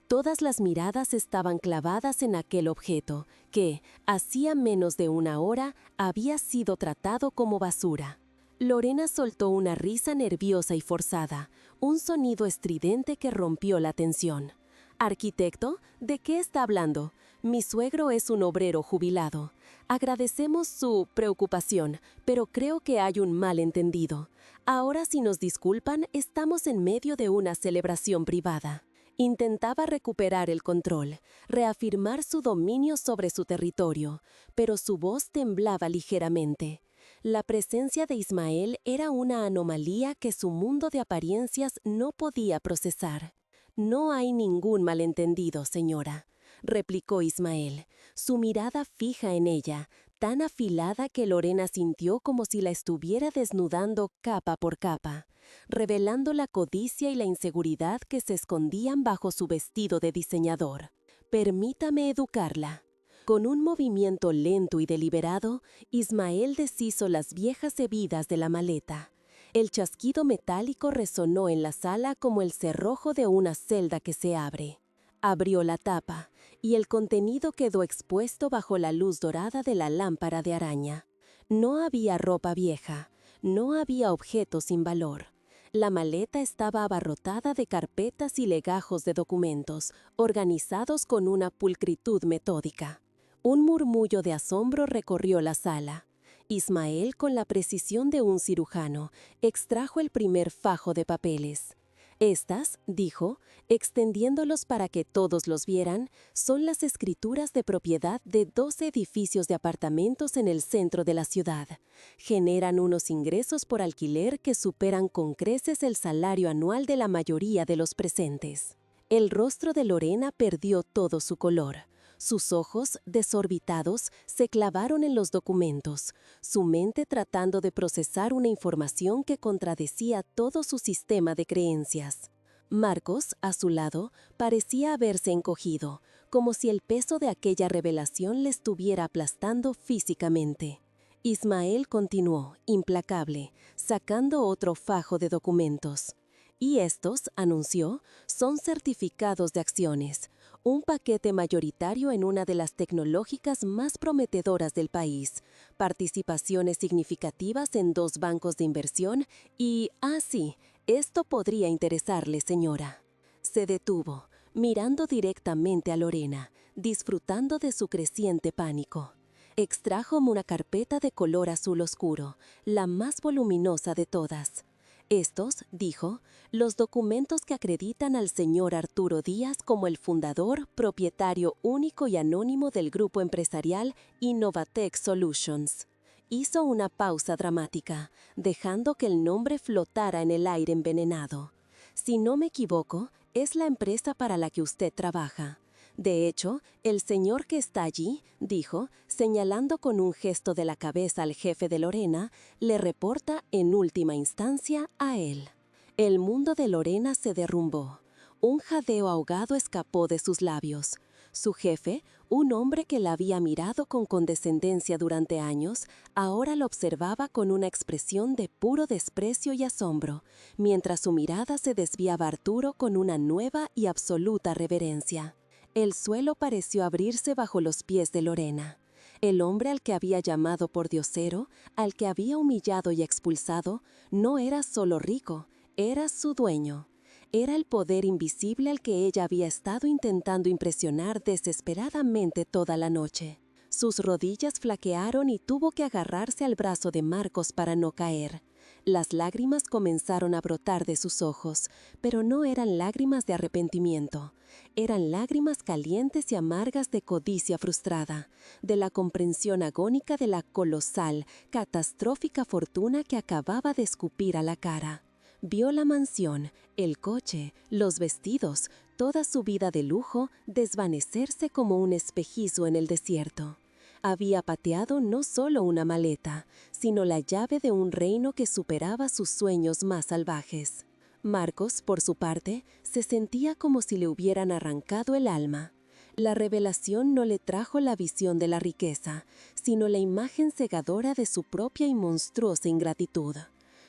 Todas las miradas estaban clavadas en aquel objeto, que, hacía menos de una hora, había sido tratado como basura. Lorena soltó una risa nerviosa y forzada, un sonido estridente que rompió la tensión. «¿Arquitecto? ¿De qué está hablando? Mi suegro es un obrero jubilado. Agradecemos su preocupación, pero creo que hay un malentendido. Ahora, si nos disculpan, estamos en medio de una celebración privada». Intentaba recuperar el control, reafirmar su dominio sobre su territorio, pero su voz temblaba ligeramente. La presencia de Ismael era una anomalía que su mundo de apariencias no podía procesar. «No hay ningún malentendido, señora», replicó Ismael, su mirada fija en ella, tan afilada que Lorena sintió como si la estuviera desnudando capa por capa, revelando la codicia y la inseguridad que se escondían bajo su vestido de diseñador. «Permítame educarla». Con un movimiento lento y deliberado, Ismael deshizo las viejas hebidas de la maleta. El chasquido metálico resonó en la sala como el cerrojo de una celda que se abre. Abrió la tapa, y el contenido quedó expuesto bajo la luz dorada de la lámpara de araña. No había ropa vieja, no había objetos sin valor. La maleta estaba abarrotada de carpetas y legajos de documentos, organizados con una pulcritud metódica. Un murmullo de asombro recorrió la sala. Ismael, con la precisión de un cirujano, extrajo el primer fajo de papeles. «Estas», dijo, extendiéndolos para que todos los vieran, «son las escrituras de propiedad de 12 edificios de apartamentos en el centro de la ciudad. Generan unos ingresos por alquiler que superan con creces el salario anual de la mayoría de los presentes». El rostro de Lorena perdió todo su color. Sus ojos, desorbitados, se clavaron en los documentos, su mente tratando de procesar una información que contradecía todo su sistema de creencias. Marcos, a su lado, parecía haberse encogido, como si el peso de aquella revelación le estuviera aplastando físicamente. Ismael continuó, implacable, sacando otro fajo de documentos. «Y estos», anunció, «son certificados de acciones, un paquete mayoritario en una de las tecnológicas más prometedoras del país, participaciones significativas en 2 bancos de inversión y, sí, esto podría interesarle, señora». Se detuvo, mirando directamente a Lorena, disfrutando de su creciente pánico. Extrajo una carpeta de color azul oscuro, la más voluminosa de todas. «Estos», dijo, «los documentos que acreditan al señor Arturo Díaz como el fundador, propietario único y anónimo del grupo empresarial Innovatech Solutions». Hizo una pausa dramática, dejando que el nombre flotara en el aire envenenado. «Si no me equivoco, es la empresa para la que usted trabaja. De hecho, el señor que está allí», dijo, señalando con un gesto de la cabeza al jefe de Lorena, «le reporta en última instancia a él». El mundo de Lorena se derrumbó. Un jadeo ahogado escapó de sus labios. Su jefe, un hombre que la había mirado con condescendencia durante años, ahora lo observaba con una expresión de puro desprecio y asombro, mientras su mirada se desviaba a Arturo con una nueva y absoluta reverencia. El suelo pareció abrirse bajo los pies de Lorena. El hombre al que había llamado por diosero, al que había humillado y expulsado, no era solo rico, era su dueño. Era el poder invisible al que ella había estado intentando impresionar desesperadamente toda la noche. Sus rodillas flaquearon y tuvo que agarrarse al brazo de Marcos para no caer. Las lágrimas comenzaron a brotar de sus ojos, pero no eran lágrimas de arrepentimiento. Eran lágrimas calientes y amargas de codicia frustrada, de la comprensión agónica de la colosal, catastrófica fortuna que acababa de escupir a la cara. Vio la mansión, el coche, los vestidos, toda su vida de lujo desvanecerse como un espejizo en el desierto. Había pateado no solo una maleta, sino la llave de un reino que superaba sus sueños más salvajes. Marcos, por su parte, se sentía como si le hubieran arrancado el alma. La revelación no le trajo la visión de la riqueza, sino la imagen cegadora de su propia y monstruosa ingratitud.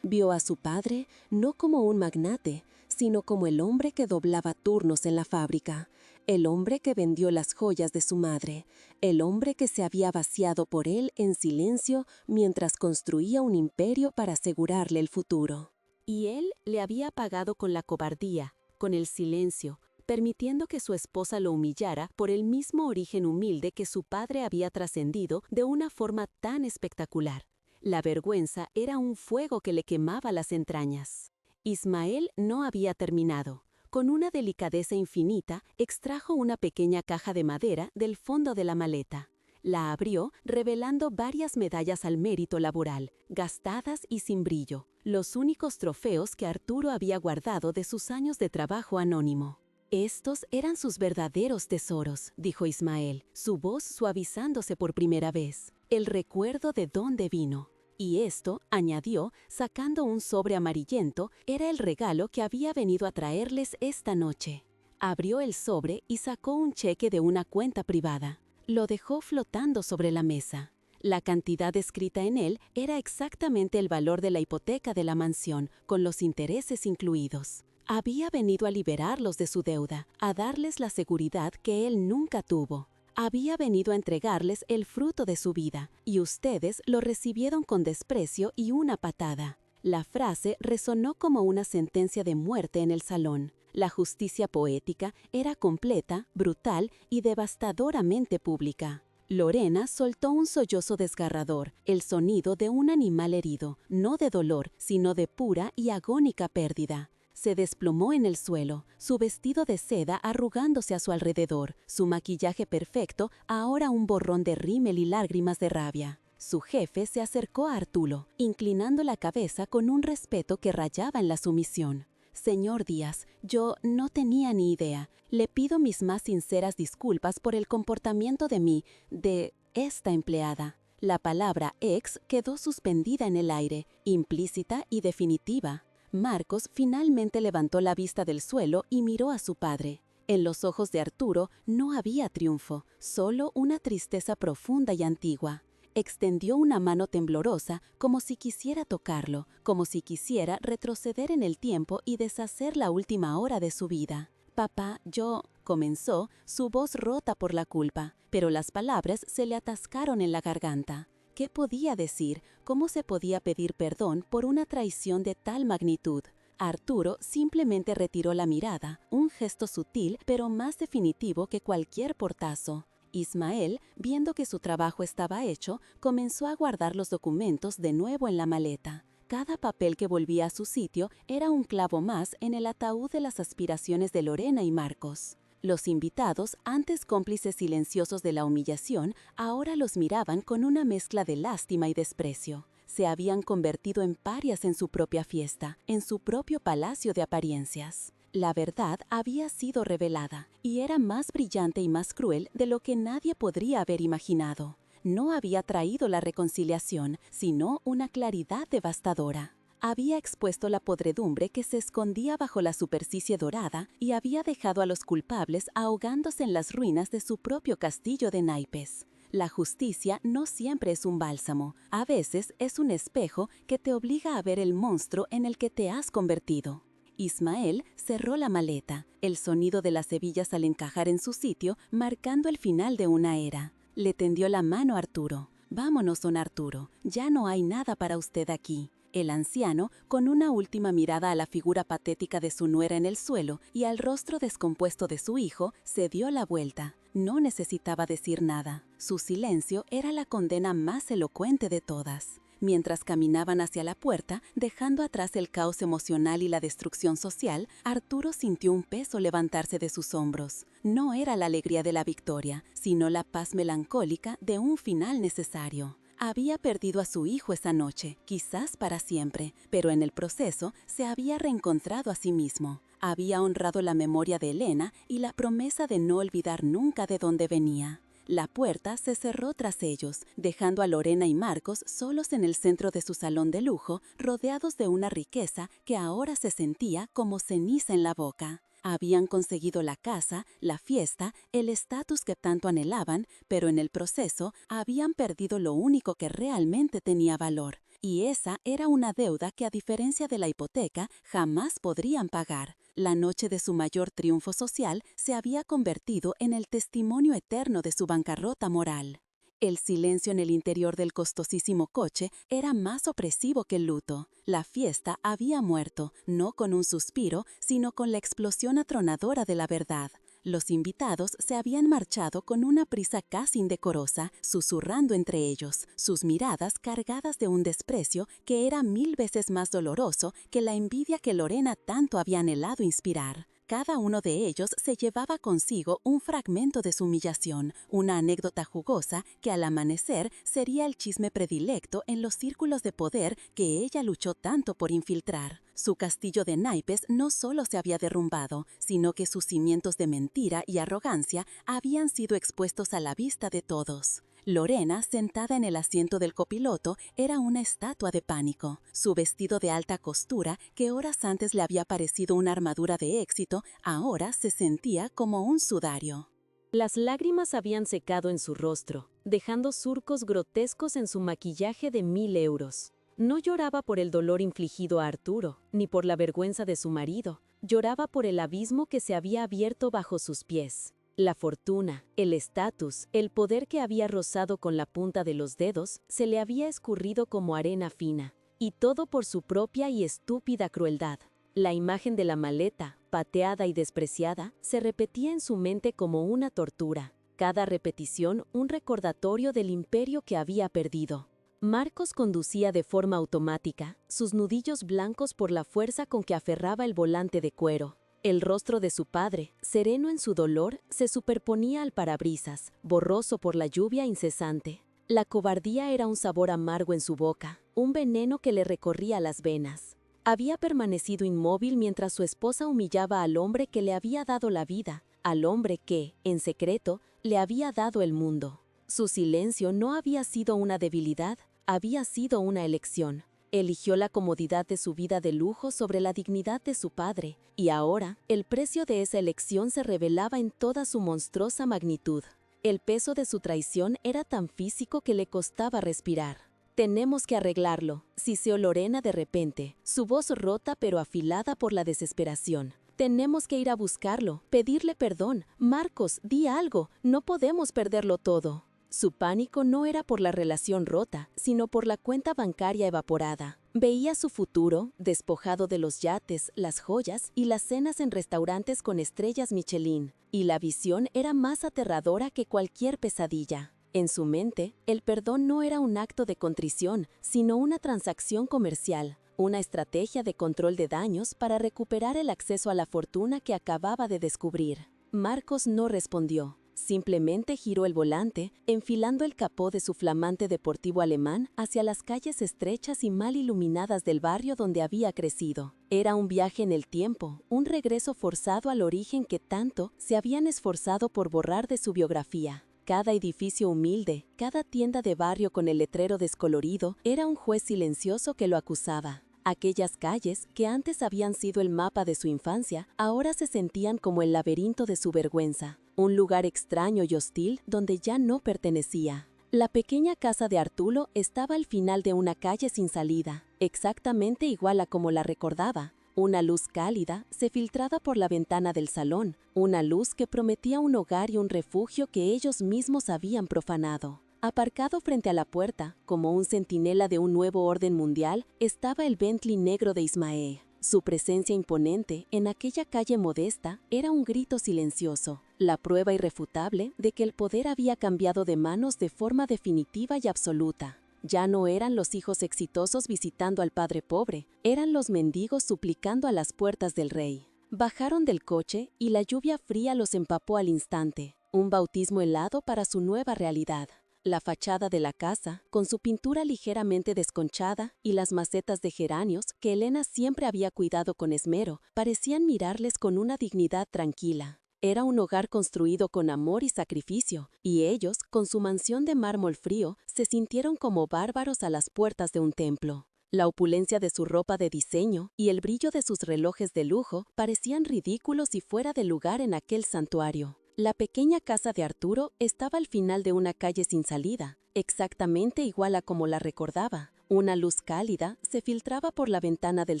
Vio a su padre no como un magnate, sino como el hombre que doblaba turnos en la fábrica, el hombre que vendió las joyas de su madre, el hombre que se había vaciado por él en silencio mientras construía un imperio para asegurarle el futuro. Y él le había pagado con la cobardía, con el silencio, permitiendo que su esposa lo humillara por el mismo origen humilde que su padre había trascendido de una forma tan espectacular. La vergüenza era un fuego que le quemaba las entrañas. Ismael no había terminado. Con una delicadeza infinita, extrajo una pequeña caja de madera del fondo de la maleta. La abrió, revelando varias medallas al mérito laboral, gastadas y sin brillo, los únicos trofeos que Arturo había guardado de sus años de trabajo anónimo. «Estos eran sus verdaderos tesoros», dijo Ismael, su voz suavizándose por primera vez. «El recuerdo de dónde vino». Y esto, añadió, sacando un sobre amarillento, era el regalo que había venido a traerles esta noche. Abrió el sobre y sacó un cheque de una cuenta privada. Lo dejó flotando sobre la mesa. La cantidad escrita en él era exactamente el valor de la hipoteca de la mansión, con los intereses incluidos. Había venido a liberarlos de su deuda, a darles la seguridad que él nunca tuvo. Había venido a entregarles el fruto de su vida, y ustedes lo recibieron con desprecio y una patada. La frase resonó como una sentencia de muerte en el salón. La justicia poética era completa, brutal y devastadoramente pública. Lorena soltó un sollozo desgarrador, el sonido de un animal herido, no de dolor, sino de pura y agónica pérdida. Se desplomó en el suelo, su vestido de seda arrugándose a su alrededor, su maquillaje perfecto ahora un borrón de rímel y lágrimas de rabia. Su jefe se acercó a Arturo, inclinando la cabeza con un respeto que rayaba en la sumisión. «Señor Díaz, yo no tenía ni idea. Le pido mis más sinceras disculpas por el comportamiento de esta empleada». La palabra ex quedó suspendida en el aire, implícita y definitiva. Marcos finalmente levantó la vista del suelo y miró a su padre. En los ojos de Arturo no había triunfo, solo una tristeza profunda y antigua. Extendió una mano temblorosa como si quisiera tocarlo, como si quisiera retroceder en el tiempo y deshacer la última hora de su vida. «Papá, yo», comenzó, su voz rota por la culpa, pero las palabras se le atascaron en la garganta. ¿Qué podía decir? ¿Cómo se podía pedir perdón por una traición de tal magnitud? Arturo simplemente retiró la mirada, un gesto sutil pero más definitivo que cualquier portazo. Ismael, viendo que su trabajo estaba hecho, comenzó a guardar los documentos de nuevo en la maleta. Cada papel que volvía a su sitio era un clavo más en el ataúd de las aspiraciones de Lorena y Marcos. Los invitados, antes cómplices silenciosos de la humillación, ahora los miraban con una mezcla de lástima y desprecio. Se habían convertido en parias en su propia fiesta, en su propio palacio de apariencias. La verdad había sido revelada, y era más brillante y más cruel de lo que nadie podría haber imaginado. No había traído la reconciliación, sino una claridad devastadora. Había expuesto la podredumbre que se escondía bajo la superficie dorada y había dejado a los culpables ahogándose en las ruinas de su propio castillo de naipes. La justicia no siempre es un bálsamo, a veces es un espejo que te obliga a ver el monstruo en el que te has convertido. Ismael cerró la maleta, el sonido de las hebillas al encajar en su sitio marcando el final de una era. Le tendió la mano a Arturo. «Vámonos, don Arturo, ya no hay nada para usted aquí». El anciano, con una última mirada a la figura patética de su nuera en el suelo y al rostro descompuesto de su hijo, se dio la vuelta. No necesitaba decir nada. Su silencio era la condena más elocuente de todas. Mientras caminaban hacia la puerta, dejando atrás el caos emocional y la destrucción social, Arturo sintió un peso levantarse de sus hombros. No era la alegría de la victoria, sino la paz melancólica de un final necesario. Había perdido a su hijo esa noche, quizás para siempre, pero en el proceso se había reencontrado a sí mismo. Había honrado la memoria de Elena y la promesa de no olvidar nunca de dónde venía. La puerta se cerró tras ellos, dejando a Lorena y Marcos solos en el centro de su salón de lujo, rodeados de una riqueza que ahora se sentía como ceniza en la boca. Habían conseguido la casa, la fiesta, el estatus que tanto anhelaban, pero en el proceso habían perdido lo único que realmente tenía valor. Y esa era una deuda que, a diferencia de la hipoteca, jamás podrían pagar. La noche de su mayor triunfo social se había convertido en el testimonio eterno de su bancarrota moral. El silencio en el interior del costosísimo coche era más opresivo que el luto. La fiesta había muerto, no con un suspiro, sino con la explosión atronadora de la verdad. Los invitados se habían marchado con una prisa casi indecorosa, susurrando entre ellos, sus miradas cargadas de un desprecio que era 1000 veces más doloroso que la envidia que Lorena tanto había anhelado inspirar. Cada uno de ellos se llevaba consigo un fragmento de su humillación, una anécdota jugosa que al amanecer sería el chisme predilecto en los círculos de poder que ella luchó tanto por infiltrar. Su castillo de naipes no solo se había derrumbado, sino que sus cimientos de mentira y arrogancia habían sido expuestos a la vista de todos. Lorena, sentada en el asiento del copiloto, era una estatua de pánico. Su vestido de alta costura, que horas antes le había parecido una armadura de éxito, ahora se sentía como un sudario. Las lágrimas habían secado en su rostro, dejando surcos grotescos en su maquillaje de 1000 euros. No lloraba por el dolor infligido a Arturo, ni por la vergüenza de su marido. Lloraba por el abismo que se había abierto bajo sus pies. La fortuna, el estatus, el poder que había rozado con la punta de los dedos, se le había escurrido como arena fina, y todo por su propia y estúpida crueldad. La imagen de la maleta, pateada y despreciada, se repetía en su mente como una tortura. Cada repetición un recordatorio del imperio que había perdido. Marcos conducía de forma automática, sus nudillos blancos por la fuerza con que aferraba el volante de cuero. El rostro de su padre, sereno en su dolor, se superponía al parabrisas, borroso por la lluvia incesante. La cobardía era un sabor amargo en su boca, un veneno que le recorría las venas. Había permanecido inmóvil mientras su esposa humillaba al hombre que le había dado la vida, al hombre que, en secreto, le había dado el mundo. Su silencio no había sido una debilidad, había sido una elección. Eligió la comodidad de su vida de lujo sobre la dignidad de su padre, y ahora el precio de esa elección se revelaba en toda su monstruosa magnitud. El peso de su traición era tan físico que le costaba respirar. «Tenemos que arreglarlo», siseó Lorena de repente, su voz rota pero afilada por la desesperación. «Tenemos que ir a buscarlo, pedirle perdón. Marcos, di algo, no podemos perderlo todo». Su pánico no era por la relación rota, sino por la cuenta bancaria evaporada. Veía su futuro, despojado de los yates, las joyas y las cenas en restaurantes con estrellas Michelin, y la visión era más aterradora que cualquier pesadilla. En su mente, el perdón no era un acto de contrición, sino una transacción comercial, una estrategia de control de daños para recuperar el acceso a la fortuna que acababa de descubrir. Marcos no respondió. Simplemente giró el volante, enfilando el capó de su flamante deportivo alemán hacia las calles estrechas y mal iluminadas del barrio donde había crecido. Era un viaje en el tiempo, un regreso forzado al origen que tanto se habían esforzado por borrar de su biografía. Cada edificio humilde, cada tienda de barrio con el letrero descolorido, era un juez silencioso que lo acusaba. Aquellas calles, que antes habían sido el mapa de su infancia, ahora se sentían como el laberinto de su vergüenza. Un lugar extraño y hostil donde ya no pertenecía. La pequeña casa de Arturo estaba al final de una calle sin salida, exactamente igual a como la recordaba. Una luz cálida se filtraba por la ventana del salón, una luz que prometía un hogar y un refugio que ellos mismos habían profanado. Aparcado frente a la puerta, como un centinela de un nuevo orden mundial, estaba el Bentley negro de Ismael. Su presencia imponente en aquella calle modesta era un grito silencioso, la prueba irrefutable de que el poder había cambiado de manos de forma definitiva y absoluta. Ya no eran los hijos exitosos visitando al padre pobre, eran los mendigos suplicando a las puertas del rey. Bajaron del coche y la lluvia fría los empapó al instante, un bautismo helado para su nueva realidad. La fachada de la casa, con su pintura ligeramente desconchada y las macetas de geranios que Elena siempre había cuidado con esmero, parecían mirarles con una dignidad tranquila. Era un hogar construido con amor y sacrificio, y ellos, con su mansión de mármol frío, se sintieron como bárbaros a las puertas de un templo. La opulencia de su ropa de diseño y el brillo de sus relojes de lujo parecían ridículos y fuera de lugar en aquel santuario. La pequeña casa de Arturo estaba al final de una calle sin salida, exactamente igual a como la recordaba. Una luz cálida se filtraba por la ventana del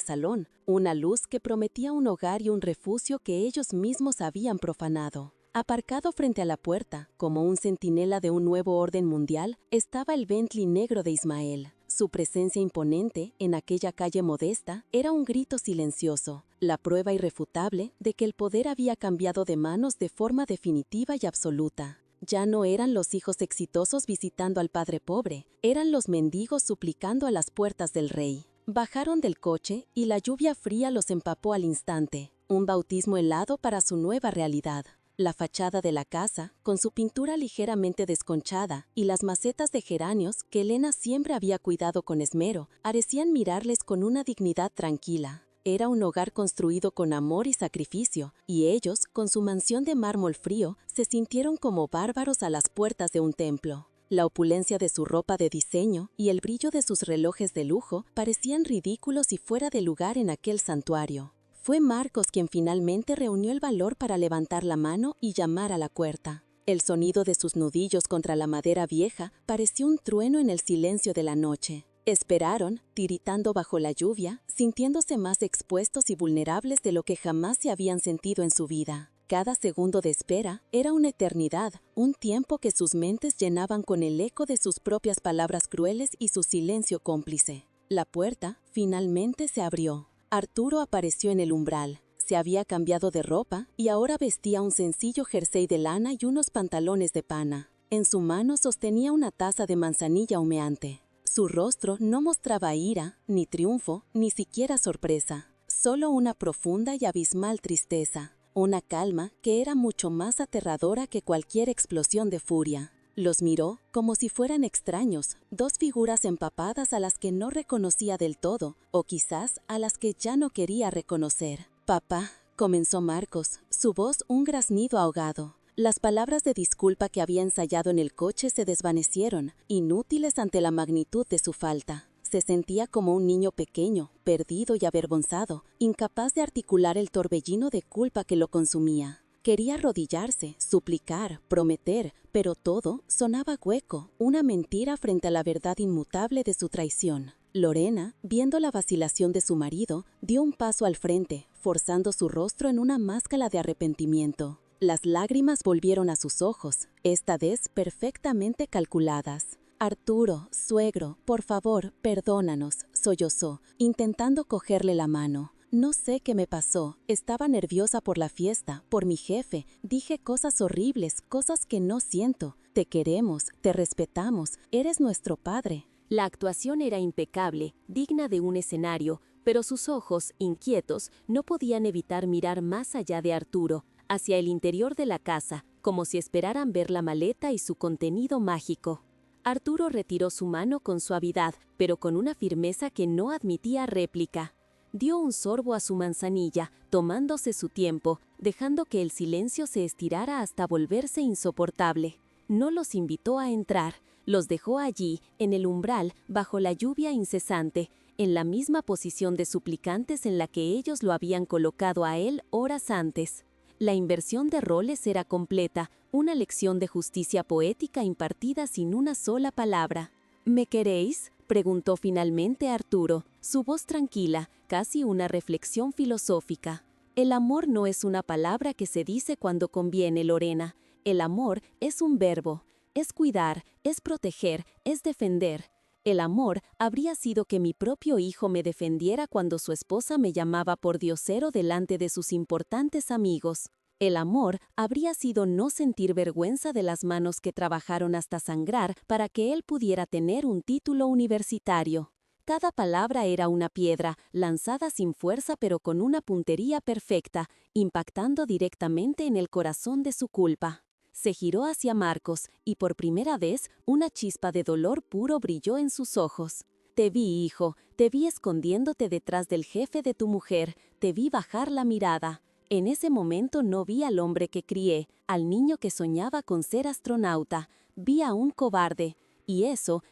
salón, una luz que prometía un hogar y un refugio que ellos mismos habían profanado. Aparcado frente a la puerta, como un centinela de un nuevo orden mundial, estaba el Bentley negro de Ismael. Su presencia imponente en aquella calle modesta era un grito silencioso, la prueba irrefutable de que el poder había cambiado de manos de forma definitiva y absoluta. Ya no eran los hijos exitosos visitando al padre pobre, eran los mendigos suplicando a las puertas del rey. Bajaron del coche y la lluvia fría los empapó al instante, un bautismo helado para su nueva realidad. La fachada de la casa, con su pintura ligeramente desconchada y las macetas de geranios que Elena siempre había cuidado con esmero, parecían mirarles con una dignidad tranquila. Era un hogar construido con amor y sacrificio, y ellos, con su mansión de mármol frío, se sintieron como bárbaros a las puertas de un templo. La opulencia de su ropa de diseño y el brillo de sus relojes de lujo parecían ridículos y fuera de lugar en aquel santuario. Fue Marcos quien finalmente reunió el valor para levantar la mano y llamar a la puerta. El sonido de sus nudillos contra la madera vieja pareció un trueno en el silencio de la noche. Esperaron, tiritando bajo la lluvia, sintiéndose más expuestos y vulnerables de lo que jamás se habían sentido en su vida. Cada segundo de espera era una eternidad, un tiempo que sus mentes llenaban con el eco de sus propias palabras crueles y su silencio cómplice. La puerta finalmente se abrió. Arturo apareció en el umbral. Se había cambiado de ropa y ahora vestía un sencillo jersey de lana y unos pantalones de pana. En su mano sostenía una taza de manzanilla humeante. Su rostro no mostraba ira, ni triunfo, ni siquiera sorpresa. Solo una profunda y abismal tristeza. Una calma que era mucho más aterradora que cualquier explosión de furia. Los miró como si fueran extraños, dos figuras empapadas a las que no reconocía del todo, o quizás a las que ya no quería reconocer. «Papá», comenzó Marcos, su voz un graznido ahogado. Las palabras de disculpa que había ensayado en el coche se desvanecieron, inútiles ante la magnitud de su falta. Se sentía como un niño pequeño, perdido y avergonzado, incapaz de articular el torbellino de culpa que lo consumía. Quería arrodillarse, suplicar, prometer, pero todo sonaba hueco, una mentira frente a la verdad inmutable de su traición. Lorena, viendo la vacilación de su marido, dio un paso al frente, forzando su rostro en una máscara de arrepentimiento. Las lágrimas volvieron a sus ojos, esta vez perfectamente calculadas. «Arturo, suegro, por favor, perdónanos», sollozó, intentando cogerle la mano. «No sé qué me pasó, estaba nerviosa por la fiesta, por mi jefe, dije cosas horribles, cosas que no siento. Te queremos, te respetamos, eres nuestro padre». La actuación era impecable, digna de un escenario, pero sus ojos, inquietos, no podían evitar mirar más allá de Arturo, hacia el interior de la casa, como si esperaran ver la maleta y su contenido mágico. Arturo retiró su mano con suavidad, pero con una firmeza que no admitía réplica. Dio un sorbo a su manzanilla, tomándose su tiempo, dejando que el silencio se estirara hasta volverse insoportable. No los invitó a entrar, los dejó allí, en el umbral, bajo la lluvia incesante, en la misma posición de suplicantes en la que ellos lo habían colocado a él horas antes. La inversión de roles era completa, una lección de justicia poética impartida sin una sola palabra. «¿Me queréis?», Preguntó finalmente Arturo, su voz tranquila, casi una reflexión filosófica. El amor no es una palabra que se dice cuando conviene, Lorena. El amor es un verbo. Es cuidar, es proteger, es defender. El amor habría sido que mi propio hijo me defendiera cuando su esposa me llamaba por diosero delante de sus importantes amigos. El amor habría sido no sentir vergüenza de las manos que trabajaron hasta sangrar para que él pudiera tener un título universitario. Cada palabra era una piedra, lanzada sin fuerza pero con una puntería perfecta, impactando directamente en el corazón de su culpa. Se giró hacia Marcos y por primera vez una chispa de dolor puro brilló en sus ojos. Te vi, hijo, te vi escondiéndote detrás del jefe de tu mujer, te vi bajar la mirada. En ese momento no vi al hombre que crié, al niño que soñaba con ser astronauta, vi a un cobarde. Y eso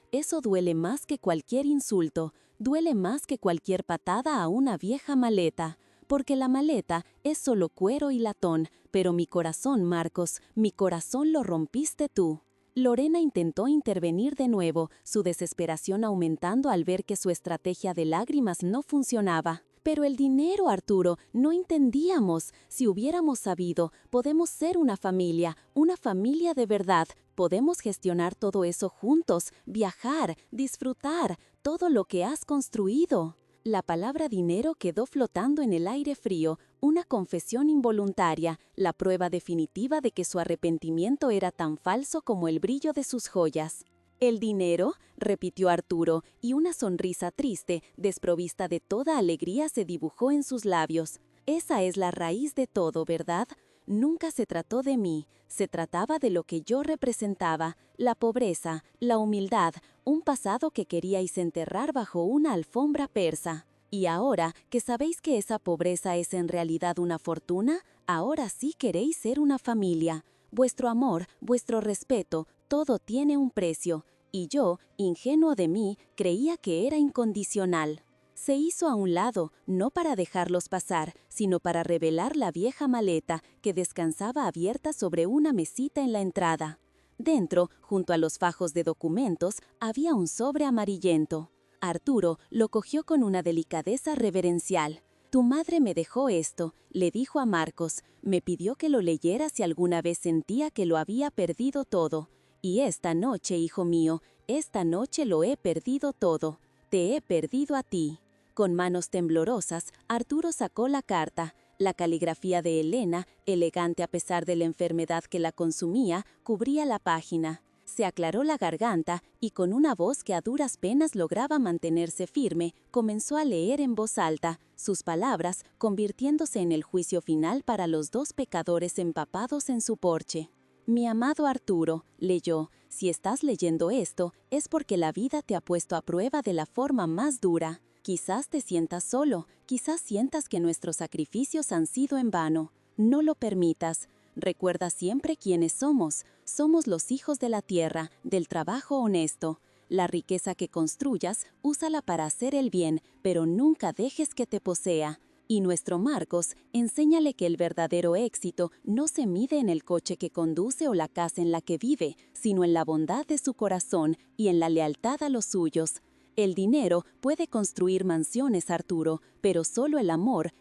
duele más que cualquier insulto, duele más que cualquier patada a una vieja maleta. Porque la maleta es solo cuero y latón, pero mi corazón, Marcos, mi corazón lo rompiste tú. Lorena intentó intervenir de nuevo, su desesperación aumentando al ver que su estrategia de lágrimas no funcionaba. Pero el dinero, Arturo, no entendíamos. Si hubiéramos sabido, podemos ser una familia de verdad. Podemos gestionar todo eso juntos, viajar, disfrutar, todo lo que has construido. La palabra dinero quedó flotando en el aire frío, una confesión involuntaria, la prueba definitiva de que su arrepentimiento era tan falso como el brillo de sus joyas. ¿El dinero?, repitió Arturo, y una sonrisa triste, desprovista de toda alegría, se dibujó en sus labios. Esa es la raíz de todo, ¿verdad? Nunca se trató de mí, se trataba de lo que yo representaba, la pobreza, la humildad, un pasado que queríais enterrar bajo una alfombra persa. Y ahora que sabéis que esa pobreza es en realidad una fortuna, ahora sí queréis ser una familia. Vuestro amor, vuestro respeto, todo tiene un precio, y yo, ingenuo de mí, creía que era incondicional. Se hizo a un lado, no para dejarlos pasar, sino para revelar la vieja maleta que descansaba abierta sobre una mesita en la entrada. Dentro, junto a los fajos de documentos, había un sobre amarillento. Arturo lo cogió con una delicadeza reverencial. «Tu madre me dejó esto», le dijo a Marcos. «Me pidió que lo leyera si alguna vez sentía que lo había perdido todo. Y esta noche, hijo mío, esta noche lo he perdido todo. Te he perdido a ti». Con manos temblorosas, Arturo sacó la carta. La caligrafía de Elena, elegante a pesar de la enfermedad que la consumía, cubría la página. Se aclaró la garganta y con una voz que a duras penas lograba mantenerse firme, comenzó a leer en voz alta, sus palabras convirtiéndose en el juicio final para los dos pecadores empapados en su porche. «Mi amado Arturo», leyó, «si estás leyendo esto, es porque la vida te ha puesto a prueba de la forma más dura. Quizás te sientas solo, quizás sientas que nuestros sacrificios han sido en vano. No lo permitas. Recuerda siempre quiénes somos. Somos los hijos de la tierra, del trabajo honesto. La riqueza que construyas, úsala para hacer el bien, pero nunca dejes que te posea. Y nuestro Marcos, enséñale que el verdadero éxito no se mide en el coche que conduce o la casa en la que vive, sino en la bondad de su corazón y en la lealtad a los suyos. El dinero puede construir mansiones, Arturo, pero solo el amor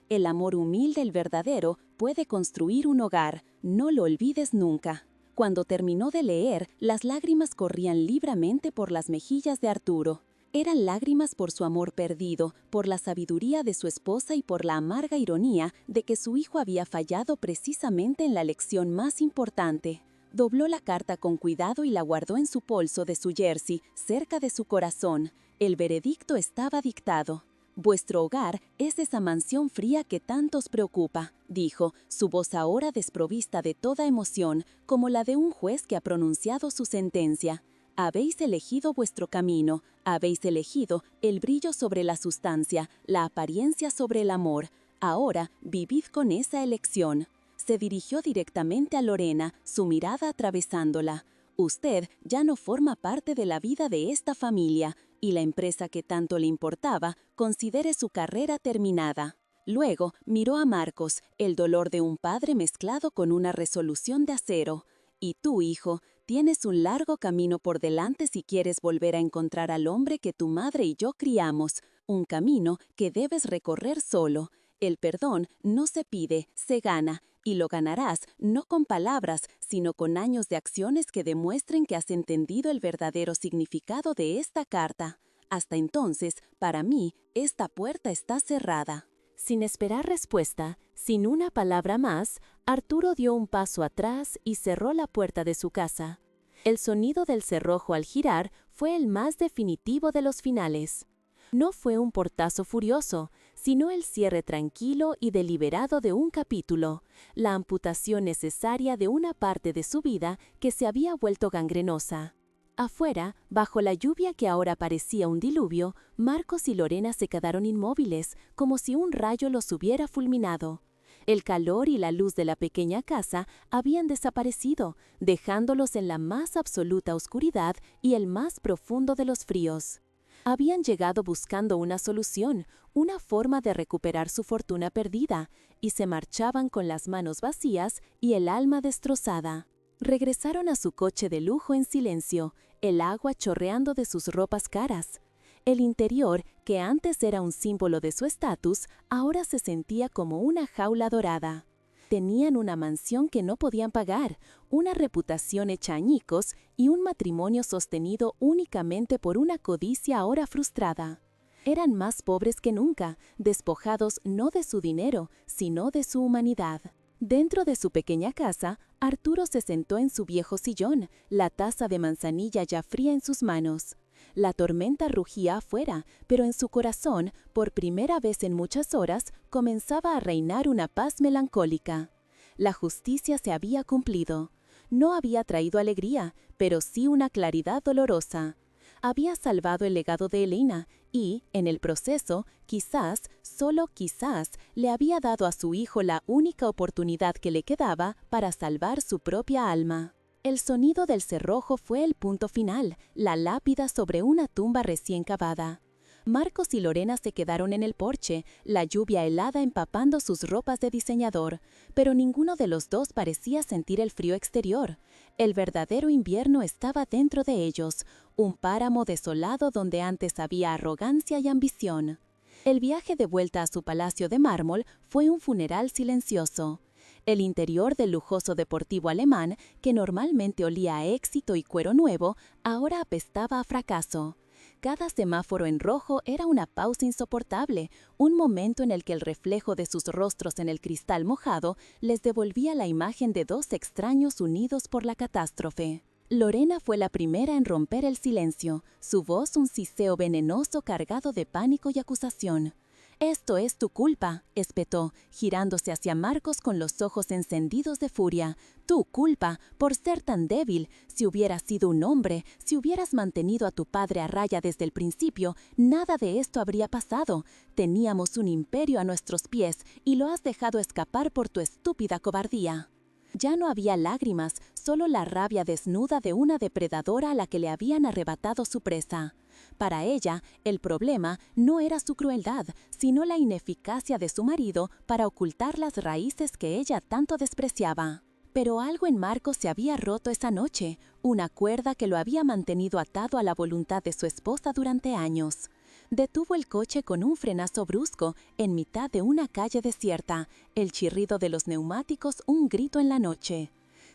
humilde, el verdadero, puede construir un hogar. No lo olvides nunca». Cuando terminó de leer, las lágrimas corrían libremente por las mejillas de Arturo. Eran lágrimas por su amor perdido, por la sabiduría de su esposa y por la amarga ironía de que su hijo había fallado precisamente en la lección más importante. Dobló la carta con cuidado y la guardó en su bolso de su jersey, cerca de su corazón. El veredicto estaba dictado. «Vuestro hogar es esa mansión fría que tanto os preocupa», dijo, su voz ahora desprovista de toda emoción, como la de un juez que ha pronunciado su sentencia. «Habéis elegido vuestro camino, habéis elegido el brillo sobre la sustancia, la apariencia sobre el amor. Ahora vivid con esa elección». Se dirigió directamente a Lorena, su mirada atravesándola. «Usted ya no forma parte de la vida de esta familia, y la empresa que tanto le importaba, considere su carrera terminada». Luego miró a Marcos, el dolor de un padre mezclado con una resolución de acero. «Y tú, hijo, Tienes un largo camino por delante si quieres volver a encontrar al hombre que tu madre y yo criamos, un camino que debes recorrer solo. El perdón no se pide, se gana, y lo ganarás no con palabras, sino con años de acciones que demuestren que has entendido el verdadero significado de esta carta. Hasta entonces, para mí, esta puerta está cerrada. Sin esperar respuesta, sin una palabra más, Arturo dio un paso atrás y cerró la puerta de su casa. El sonido del cerrojo al girar fue el más definitivo de los finales. No fue un portazo furioso, sino el cierre tranquilo y deliberado de un capítulo, la amputación necesaria de una parte de su vida que se había vuelto gangrenosa. Afuera, bajo la lluvia que ahora parecía un diluvio, Marcos y Lorena se quedaron inmóviles, como si un rayo los hubiera fulminado. El calor y la luz de la pequeña casa habían desaparecido, dejándolos en la más absoluta oscuridad y el más profundo de los fríos. Habían llegado buscando una solución, una forma de recuperar su fortuna perdida, y se marchaban con las manos vacías y el alma destrozada. Regresaron a su coche de lujo en silencio, el agua chorreando de sus ropas caras. El interior, que antes era un símbolo de su estatus, ahora se sentía como una jaula dorada. Tenían una mansión que no podían pagar, una reputación hecha añicos y un matrimonio sostenido únicamente por una codicia ahora frustrada. Eran más pobres que nunca, despojados no de su dinero, sino de su humanidad. Dentro de su pequeña casa, Arturo se sentó en su viejo sillón, la taza de manzanilla ya fría en sus manos. La tormenta rugía afuera, pero en su corazón, por primera vez en muchas horas, comenzaba a reinar una paz melancólica. La justicia se había cumplido. No había traído alegría, pero sí una claridad dolorosa. Había salvado el legado de Elena y, en el proceso, quizás, solo quizás, le había dado a su hijo la única oportunidad que le quedaba para salvar su propia alma. El sonido del cerrojo fue el punto final, la lápida sobre una tumba recién cavada. Marcos y Lorena se quedaron en el porche, la lluvia helada empapando sus ropas de diseñador, pero ninguno de los dos parecía sentir el frío exterior. El verdadero invierno estaba dentro de ellos, un páramo desolado donde antes había arrogancia y ambición. El viaje de vuelta a su palacio de mármol fue un funeral silencioso. El interior del lujoso deportivo alemán, que normalmente olía a éxito y cuero nuevo, ahora apestaba a fracaso. Cada semáforo en rojo era una pausa insoportable, un momento en el que el reflejo de sus rostros en el cristal mojado les devolvía la imagen de dos extraños unidos por la catástrofe. Lorena fue la primera en romper el silencio, su voz un siseo venenoso cargado de pánico y acusación. «Esto es tu culpa», espetó, girándose hacia Marcos con los ojos encendidos de furia. «Tu culpa, por ser tan débil. Si hubieras sido un hombre, si hubieras mantenido a tu padre a raya desde el principio, nada de esto habría pasado. Teníamos un imperio a nuestros pies y lo has dejado escapar por tu estúpida cobardía». Ya no había lágrimas, solo la rabia desnuda de una depredadora a la que le habían arrebatado su presa. Para ella, el problema no era su crueldad, sino la ineficacia de su marido para ocultar las raíces que ella tanto despreciaba. Pero algo en Marcos se había roto esa noche, una cuerda que lo había mantenido atado a la voluntad de su esposa durante años. Detuvo el coche con un frenazo brusco en mitad de una calle desierta, el chirrido de los neumáticos un grito en la noche.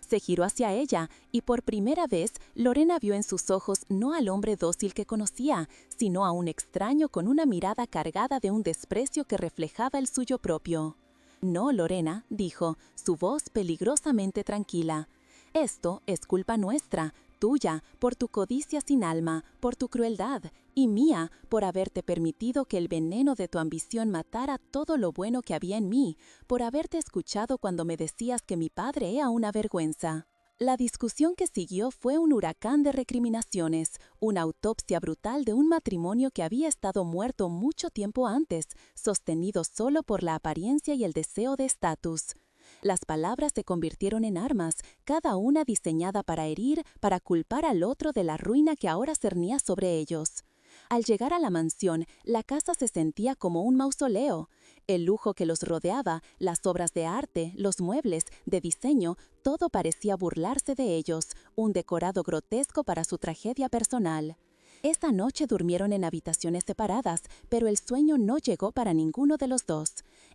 Se giró hacia ella y por primera vez Lorena vio en sus ojos no al hombre dócil que conocía, sino a un extraño con una mirada cargada de un desprecio que reflejaba el suyo propio. «No, Lorena», dijo, su voz peligrosamente tranquila. «Esto es culpa nuestra, tuya, por tu codicia sin alma, por tu crueldad, y mía, por haberte permitido que el veneno de tu ambición matara todo lo bueno que había en mí, por haberte escuchado cuando me decías que mi padre era una vergüenza». La discusión que siguió fue un huracán de recriminaciones, una autopsia brutal de un matrimonio que había estado muerto mucho tiempo antes, sostenido solo por la apariencia y el deseo de estatus. Las palabras se convirtieron en armas, cada una diseñada para herir, para culpar al otro de la ruina que ahora cernía sobre ellos. Al llegar a la mansión, la casa se sentía como un mausoleo. El lujo que los rodeaba, las obras de arte, los muebles, de diseño, todo parecía burlarse de ellos, un decorado grotesco para su tragedia personal. Esta noche durmieron en habitaciones separadas, pero el sueño no llegó para ninguno de los dos.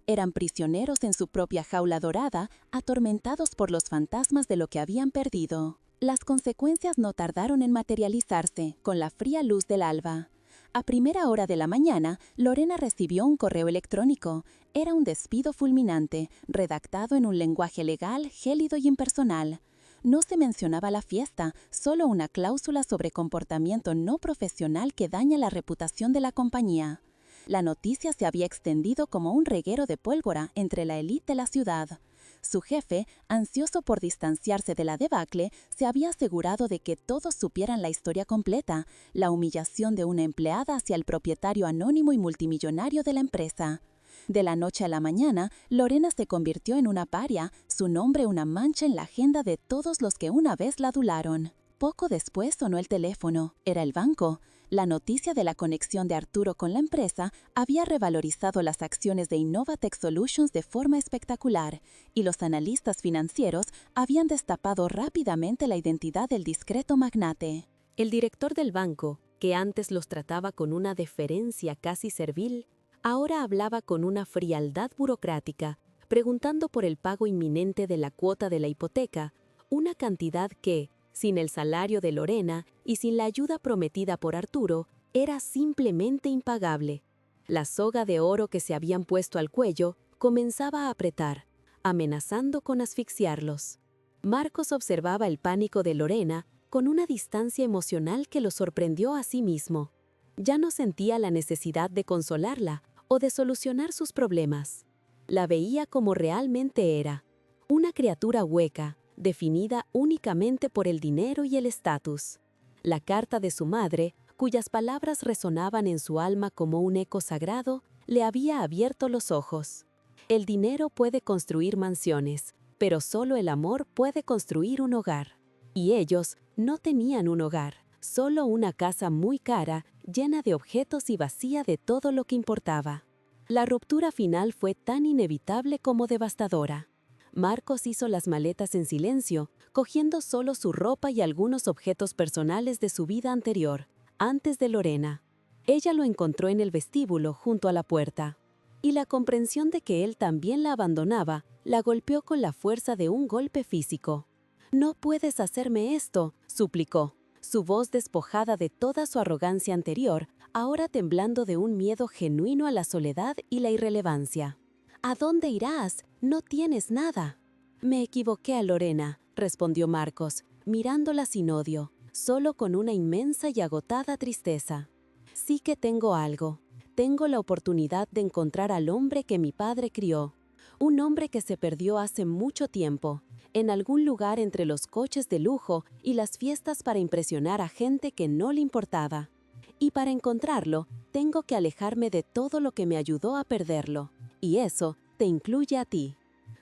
Eran prisioneros en su propia jaula dorada, atormentados por los fantasmas de lo que habían perdido. Las consecuencias no tardaron en materializarse, con la fría luz del alba. A primera hora de la mañana, Lorena recibió un correo electrónico. Era un despido fulminante, redactado en un lenguaje legal, gélido y impersonal. No se mencionaba la fiesta, solo una cláusula sobre comportamiento no profesional que daña la reputación de la compañía. La noticia se había extendido como un reguero de pólvora entre la élite de la ciudad. Su jefe, ansioso por distanciarse de la debacle, se había asegurado de que todos supieran la historia completa, la humillación de una empleada hacia el propietario anónimo y multimillonario de la empresa. De la noche a la mañana, Lorena se convirtió en una paria, su nombre una mancha en la agenda de todos los que una vez la adularon. Poco después sonó el teléfono. Era el banco. La noticia de la conexión de Arturo con la empresa había revalorizado las acciones de Innovatech Solutions de forma espectacular, y los analistas financieros habían destapado rápidamente la identidad del discreto magnate. El director del banco, que antes los trataba con una deferencia casi servil, ahora hablaba con una frialdad burocrática, preguntando por el pago inminente de la cuota de la hipoteca, una cantidad que, sin el salario de Lorena y sin la ayuda prometida por Arturo, era simplemente impagable. La soga de oro que se habían puesto al cuello comenzaba a apretar, amenazando con asfixiarlos. Marcos observaba el pánico de Lorena con una distancia emocional que lo sorprendió a sí mismo. Ya no sentía la necesidad de consolarla o de solucionar sus problemas. La veía como realmente era, una criatura hueca, definida únicamente por el dinero y el estatus. La carta de su madre, cuyas palabras resonaban en su alma como un eco sagrado, le había abierto los ojos. El dinero puede construir mansiones, pero solo el amor puede construir un hogar. Y ellos no tenían un hogar, solo una casa muy cara, llena de objetos y vacía de todo lo que importaba. La ruptura final fue tan inevitable como devastadora. Marcos hizo las maletas en silencio, cogiendo solo su ropa y algunos objetos personales de su vida anterior, antes de Lorena. Ella lo encontró en el vestíbulo junto a la puerta, y la comprensión de que él también la abandonaba la golpeó con la fuerza de un golpe físico. «No puedes hacerme esto», suplicó, su voz despojada de toda su arrogancia anterior, ahora temblando de un miedo genuino a la soledad y la irrelevancia. «¿A dónde irás? No tienes nada». «Me equivoqué, Lorena», respondió Marcos, mirándola sin odio, solo con una inmensa y agotada tristeza. «Sí que tengo algo. Tengo la oportunidad de encontrar al hombre que mi padre crió. Un hombre que se perdió hace mucho tiempo, en algún lugar entre los coches de lujo y las fiestas para impresionar a gente que no le importaba. Y para encontrarlo, tengo que alejarme de todo lo que me ayudó a perderlo. Y eso te incluye a ti».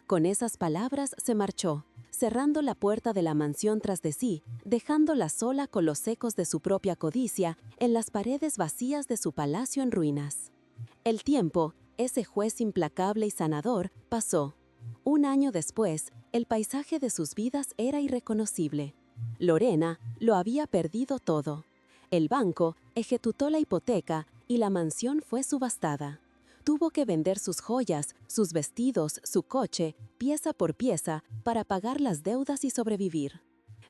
Con esas palabras se marchó, cerrando la puerta de la mansión tras de sí, dejándola sola con los ecos de su propia codicia en las paredes vacías de su palacio en ruinas. El tiempo, ese juez implacable y sanador, pasó. Un año después, el paisaje de sus vidas era irreconocible. Lorena lo había perdido todo. El banco ejecutó la hipoteca y la mansión fue subastada. Tuvo que vender sus joyas, sus vestidos, su coche, pieza por pieza, para pagar las deudas y sobrevivir.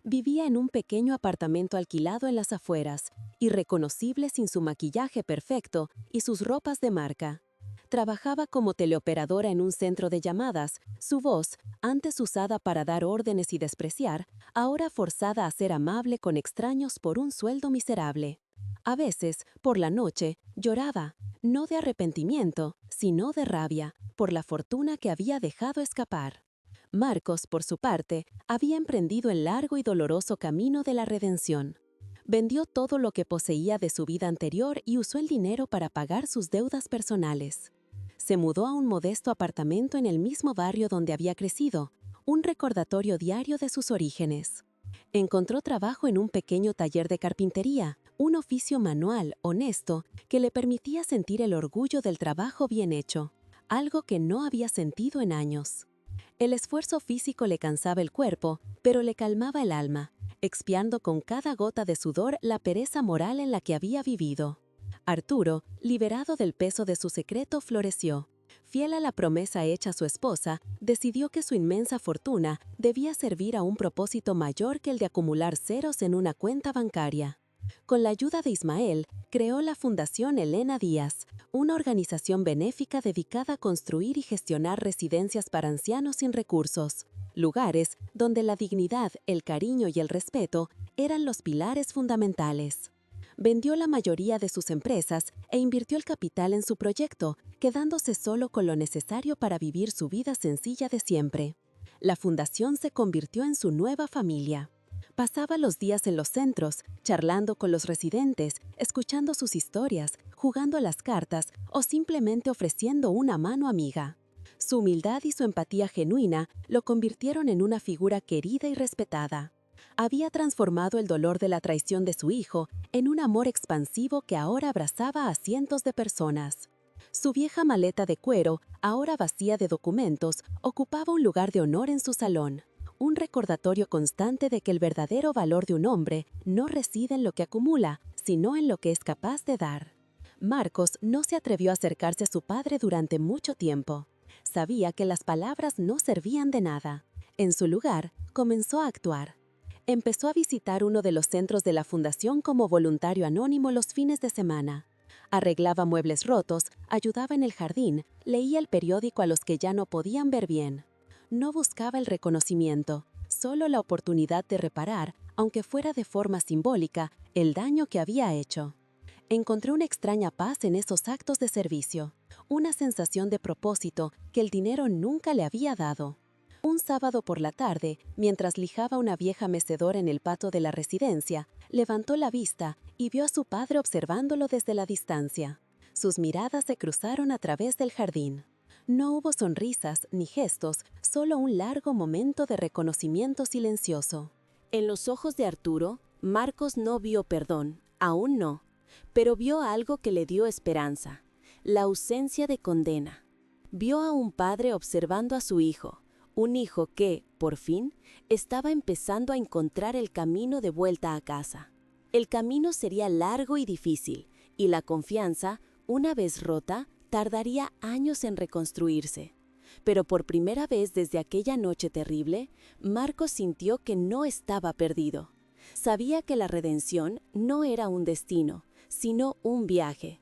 Vivía en un pequeño apartamento alquilado en las afueras, irreconocible sin su maquillaje perfecto y sus ropas de marca. Trabajaba como teleoperadora en un centro de llamadas, su voz, antes usada para dar órdenes y despreciar, ahora forzada a ser amable con extraños por un sueldo miserable. A veces, por la noche, lloraba, no de arrepentimiento, sino de rabia, por la fortuna que había dejado escapar. Marcos, por su parte, había emprendido el largo y doloroso camino de la redención. Vendió todo lo que poseía de su vida anterior y usó el dinero para pagar sus deudas personales. Se mudó a un modesto apartamento en el mismo barrio donde había crecido, un recordatorio diario de sus orígenes. Encontró trabajo en un pequeño taller de carpintería, un oficio manual, honesto, que le permitía sentir el orgullo del trabajo bien hecho. algo que no había sentido en años. El esfuerzo físico le cansaba el cuerpo, pero le calmaba el alma, expiando con cada gota de sudor la pereza moral en la que había vivido. Arturo, liberado del peso de su secreto, floreció. Fiel a la promesa hecha a su esposa, decidió que su inmensa fortuna debía servir a un propósito mayor que el de acumular ceros en una cuenta bancaria. Con la ayuda de Ismael, creó la Fundación Elena Díaz, una organización benéfica dedicada a construir y gestionar residencias para ancianos sin recursos, lugares donde la dignidad, el cariño y el respeto eran los pilares fundamentales. Vendió la mayoría de sus empresas e invirtió el capital en su proyecto, quedándose solo con lo necesario para vivir su vida sencilla de siempre. La fundación se convirtió en su nueva familia. Pasaba los días en los centros, charlando con los residentes, escuchando sus historias, jugando a las cartas o simplemente ofreciendo una mano amiga. Su humildad y su empatía genuina lo convirtieron en una figura querida y respetada. Había transformado el dolor de la traición de su hijo en un amor expansivo que ahora abrazaba a cientos de personas. Su vieja maleta de cuero, ahora vacía de documentos, ocupaba un lugar de honor en su salón. Un recordatorio constante de que el verdadero valor de un hombre no reside en lo que acumula, sino en lo que es capaz de dar. Marcos no se atrevió a acercarse a su padre durante mucho tiempo. Sabía que las palabras no servían de nada. En su lugar, comenzó a actuar. Empezó a visitar uno de los centros de la fundación como voluntario anónimo los fines de semana. Arreglaba muebles rotos, ayudaba en el jardín, leía el periódico a los que ya no podían ver bien. No buscaba el reconocimiento, solo la oportunidad de reparar, aunque fuera de forma simbólica, el daño que había hecho. Encontré una extraña paz en esos actos de servicio, una sensación de propósito que el dinero nunca le había dado. Un sábado por la tarde, mientras lijaba una vieja mecedora en el patio de la residencia, levantó la vista y vio a su padre observándolo desde la distancia. Sus miradas se cruzaron a través del jardín. No hubo sonrisas ni gestos, solo un largo momento de reconocimiento silencioso. En los ojos de Arturo, Marcos no vio perdón, aún no, pero vio algo que le dio esperanza, la ausencia de condena. Vio a un padre observando a su hijo, un hijo que, por fin, estaba empezando a encontrar el camino de vuelta a casa. El camino sería largo y difícil, y la confianza, una vez rota, tardaría años en reconstruirse. Pero por primera vez desde aquella noche terrible, Marcos sintió que no estaba perdido. Sabía que la redención no era un destino, sino un viaje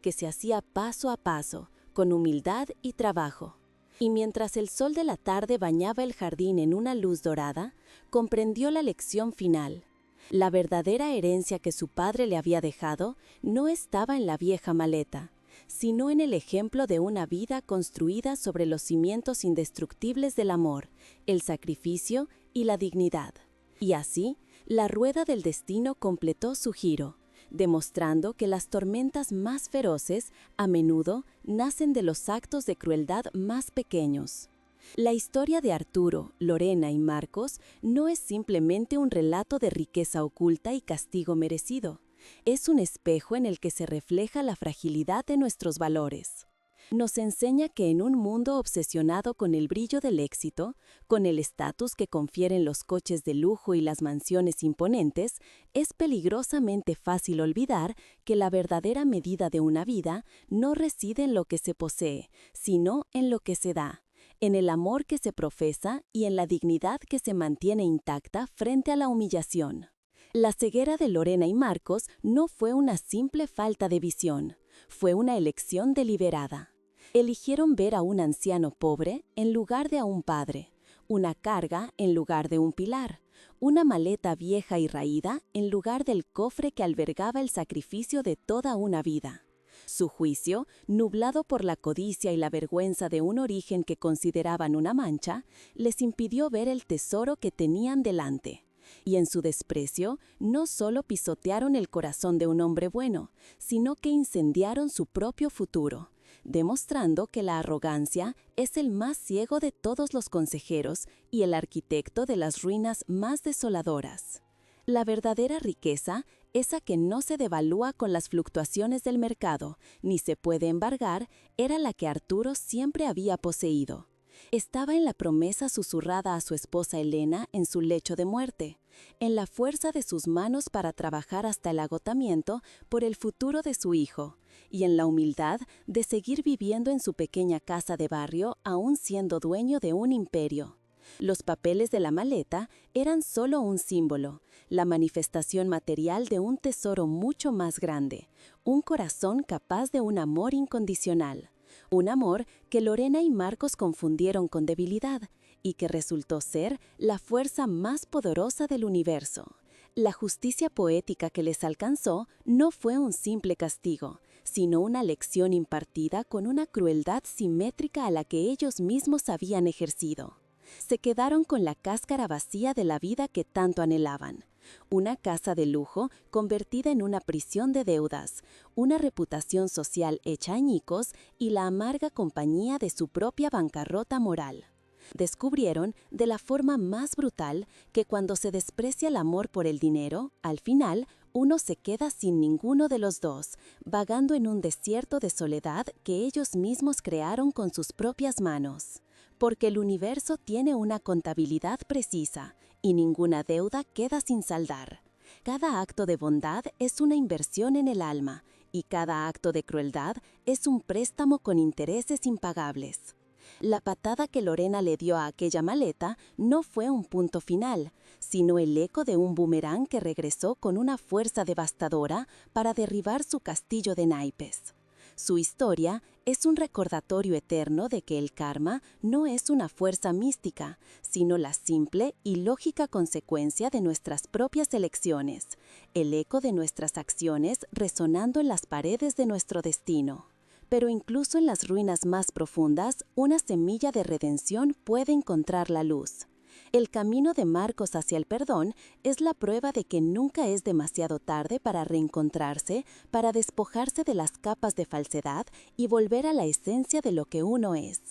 que se hacía paso a paso, con humildad y trabajo. Y mientras el sol de la tarde bañaba el jardín en una luz dorada, comprendió la lección final. La verdadera herencia que su padre le había dejado no estaba en la vieja maleta, sino en el ejemplo de una vida construida sobre los cimientos indestructibles del amor, el sacrificio y la dignidad. Y así, la rueda del destino completó su giro, demostrando que las tormentas más feroces a menudo nacen de los actos de crueldad más pequeños. La historia de Arturo, Lorena y Marcos no es simplemente un relato de riqueza oculta y castigo merecido. Es un espejo en el que se refleja la fragilidad de nuestros valores. Nos enseña que en un mundo obsesionado con el brillo del éxito, con el estatus que confieren los coches de lujo y las mansiones imponentes, es peligrosamente fácil olvidar que la verdadera medida de una vida no reside en lo que se posee, sino en lo que se da, en el amor que se profesa y en la dignidad que se mantiene intacta frente a la humillación. La ceguera de Lorena y Marcos no fue una simple falta de visión, fue una elección deliberada. Eligieron ver a un anciano pobre en lugar de a un padre, una carga en lugar de un pilar, una maleta vieja y raída en lugar del cofre que albergaba el sacrificio de toda una vida. Su juicio, nublado por la codicia y la vergüenza de un origen que consideraban una mancha, les impidió ver el tesoro que tenían delante. Y en su desprecio, no solo pisotearon el corazón de un hombre bueno, sino que incendiaron su propio futuro, demostrando que la arrogancia es el más ciego de todos los consejeros y el arquitecto de las ruinas más desoladoras. La verdadera riqueza Esa que no se devalúa con las fluctuaciones del mercado, ni se puede embargar, era la que Arturo siempre había poseído. Estaba en la promesa susurrada a su esposa Helena en su lecho de muerte, en la fuerza de sus manos para trabajar hasta el agotamiento por el futuro de su hijo, y en la humildad de seguir viviendo en su pequeña casa de barrio aún siendo dueño de un imperio. Los papeles de la maleta eran solo un símbolo, la manifestación material de un tesoro mucho más grande, un corazón capaz de un amor incondicional. Un amor que Lorena y Marcos confundieron con debilidad y que resultó ser la fuerza más poderosa del universo. La justicia poética que les alcanzó no fue un simple castigo, sino una lección impartida con una crueldad simétrica a la que ellos mismos habían ejercido. Se quedaron con la cáscara vacía de la vida que tanto anhelaban. Una casa de lujo convertida en una prisión de deudas, una reputación social hecha añicos y la amarga compañía de su propia bancarrota moral. Descubrieron de la forma más brutal que cuando se desprecia el amor por el dinero, al final uno se queda sin ninguno de los dos, vagando en un desierto de soledad que ellos mismos crearon con sus propias manos. Porque el universo tiene una contabilidad precisa y ninguna deuda queda sin saldar. Cada acto de bondad es una inversión en el alma y cada acto de crueldad es un préstamo con intereses impagables. La patada que Lorena le dio a aquella maleta no fue un punto final, sino el eco de un boomerang que regresó con una fuerza devastadora para derribar su castillo de naipes. Su historia es un recordatorio eterno de que el karma no es una fuerza mística, sino la simple y lógica consecuencia de nuestras propias elecciones, el eco de nuestras acciones resonando en las paredes de nuestro destino. Pero incluso en las ruinas más profundas, una semilla de redención puede encontrar la luz. El camino de Marcos hacia el perdón es la prueba de que nunca es demasiado tarde para reencontrarse, para despojarse de las capas de falsedad y volver a la esencia de lo que uno es.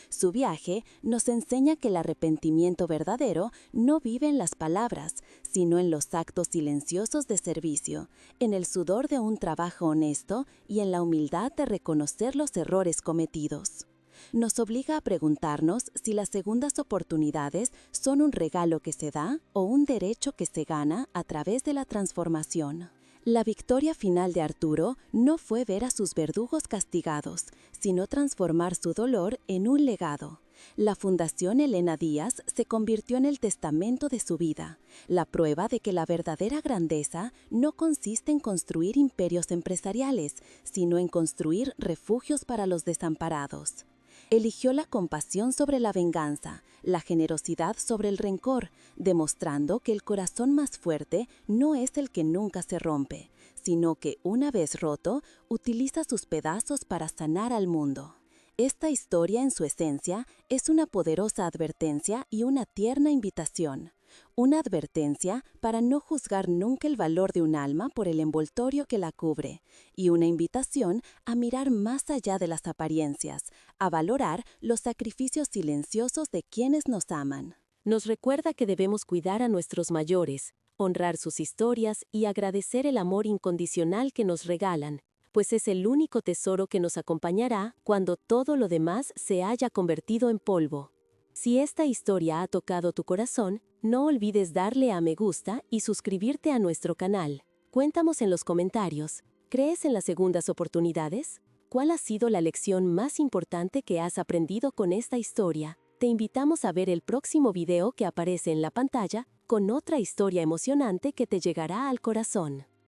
Su viaje nos enseña que el arrepentimiento verdadero no vive en las palabras, sino en los actos silenciosos de servicio, en el sudor de un trabajo honesto y en la humildad de reconocer los errores cometidos. Nos obliga a preguntarnos si las segundas oportunidades son un regalo que se da o un derecho que se gana a través de la transformación. La victoria final de Arturo no fue ver a sus verdugos castigados, sino transformar su dolor en un legado. La Fundación Helena Díaz se convirtió en el testamento de su vida, la prueba de que la verdadera grandeza no consiste en construir imperios empresariales, sino en construir refugios para los desamparados. Eligió la compasión sobre la venganza, la generosidad sobre el rencor, demostrando que el corazón más fuerte no es el que nunca se rompe, sino que, una vez roto, utiliza sus pedazos para sanar al mundo. Esta historia, en su esencia, es una poderosa advertencia y una tierna invitación. Una advertencia para no juzgar nunca el valor de un alma por el envoltorio que la cubre, y una invitación a mirar más allá de las apariencias, a valorar los sacrificios silenciosos de quienes nos aman. Nos recuerda que debemos cuidar a nuestros mayores, honrar sus historias y agradecer el amor incondicional que nos regalan, pues es el único tesoro que nos acompañará cuando todo lo demás se haya convertido en polvo. Si esta historia ha tocado tu corazón, no olvides darle a me gusta y suscribirte a nuestro canal. Cuéntanos en los comentarios, ¿crees en las segundas oportunidades? ¿Cuál ha sido la lección más importante que has aprendido con esta historia? Te invitamos a ver el próximo video que aparece en la pantalla con otra historia emocionante que te llegará al corazón.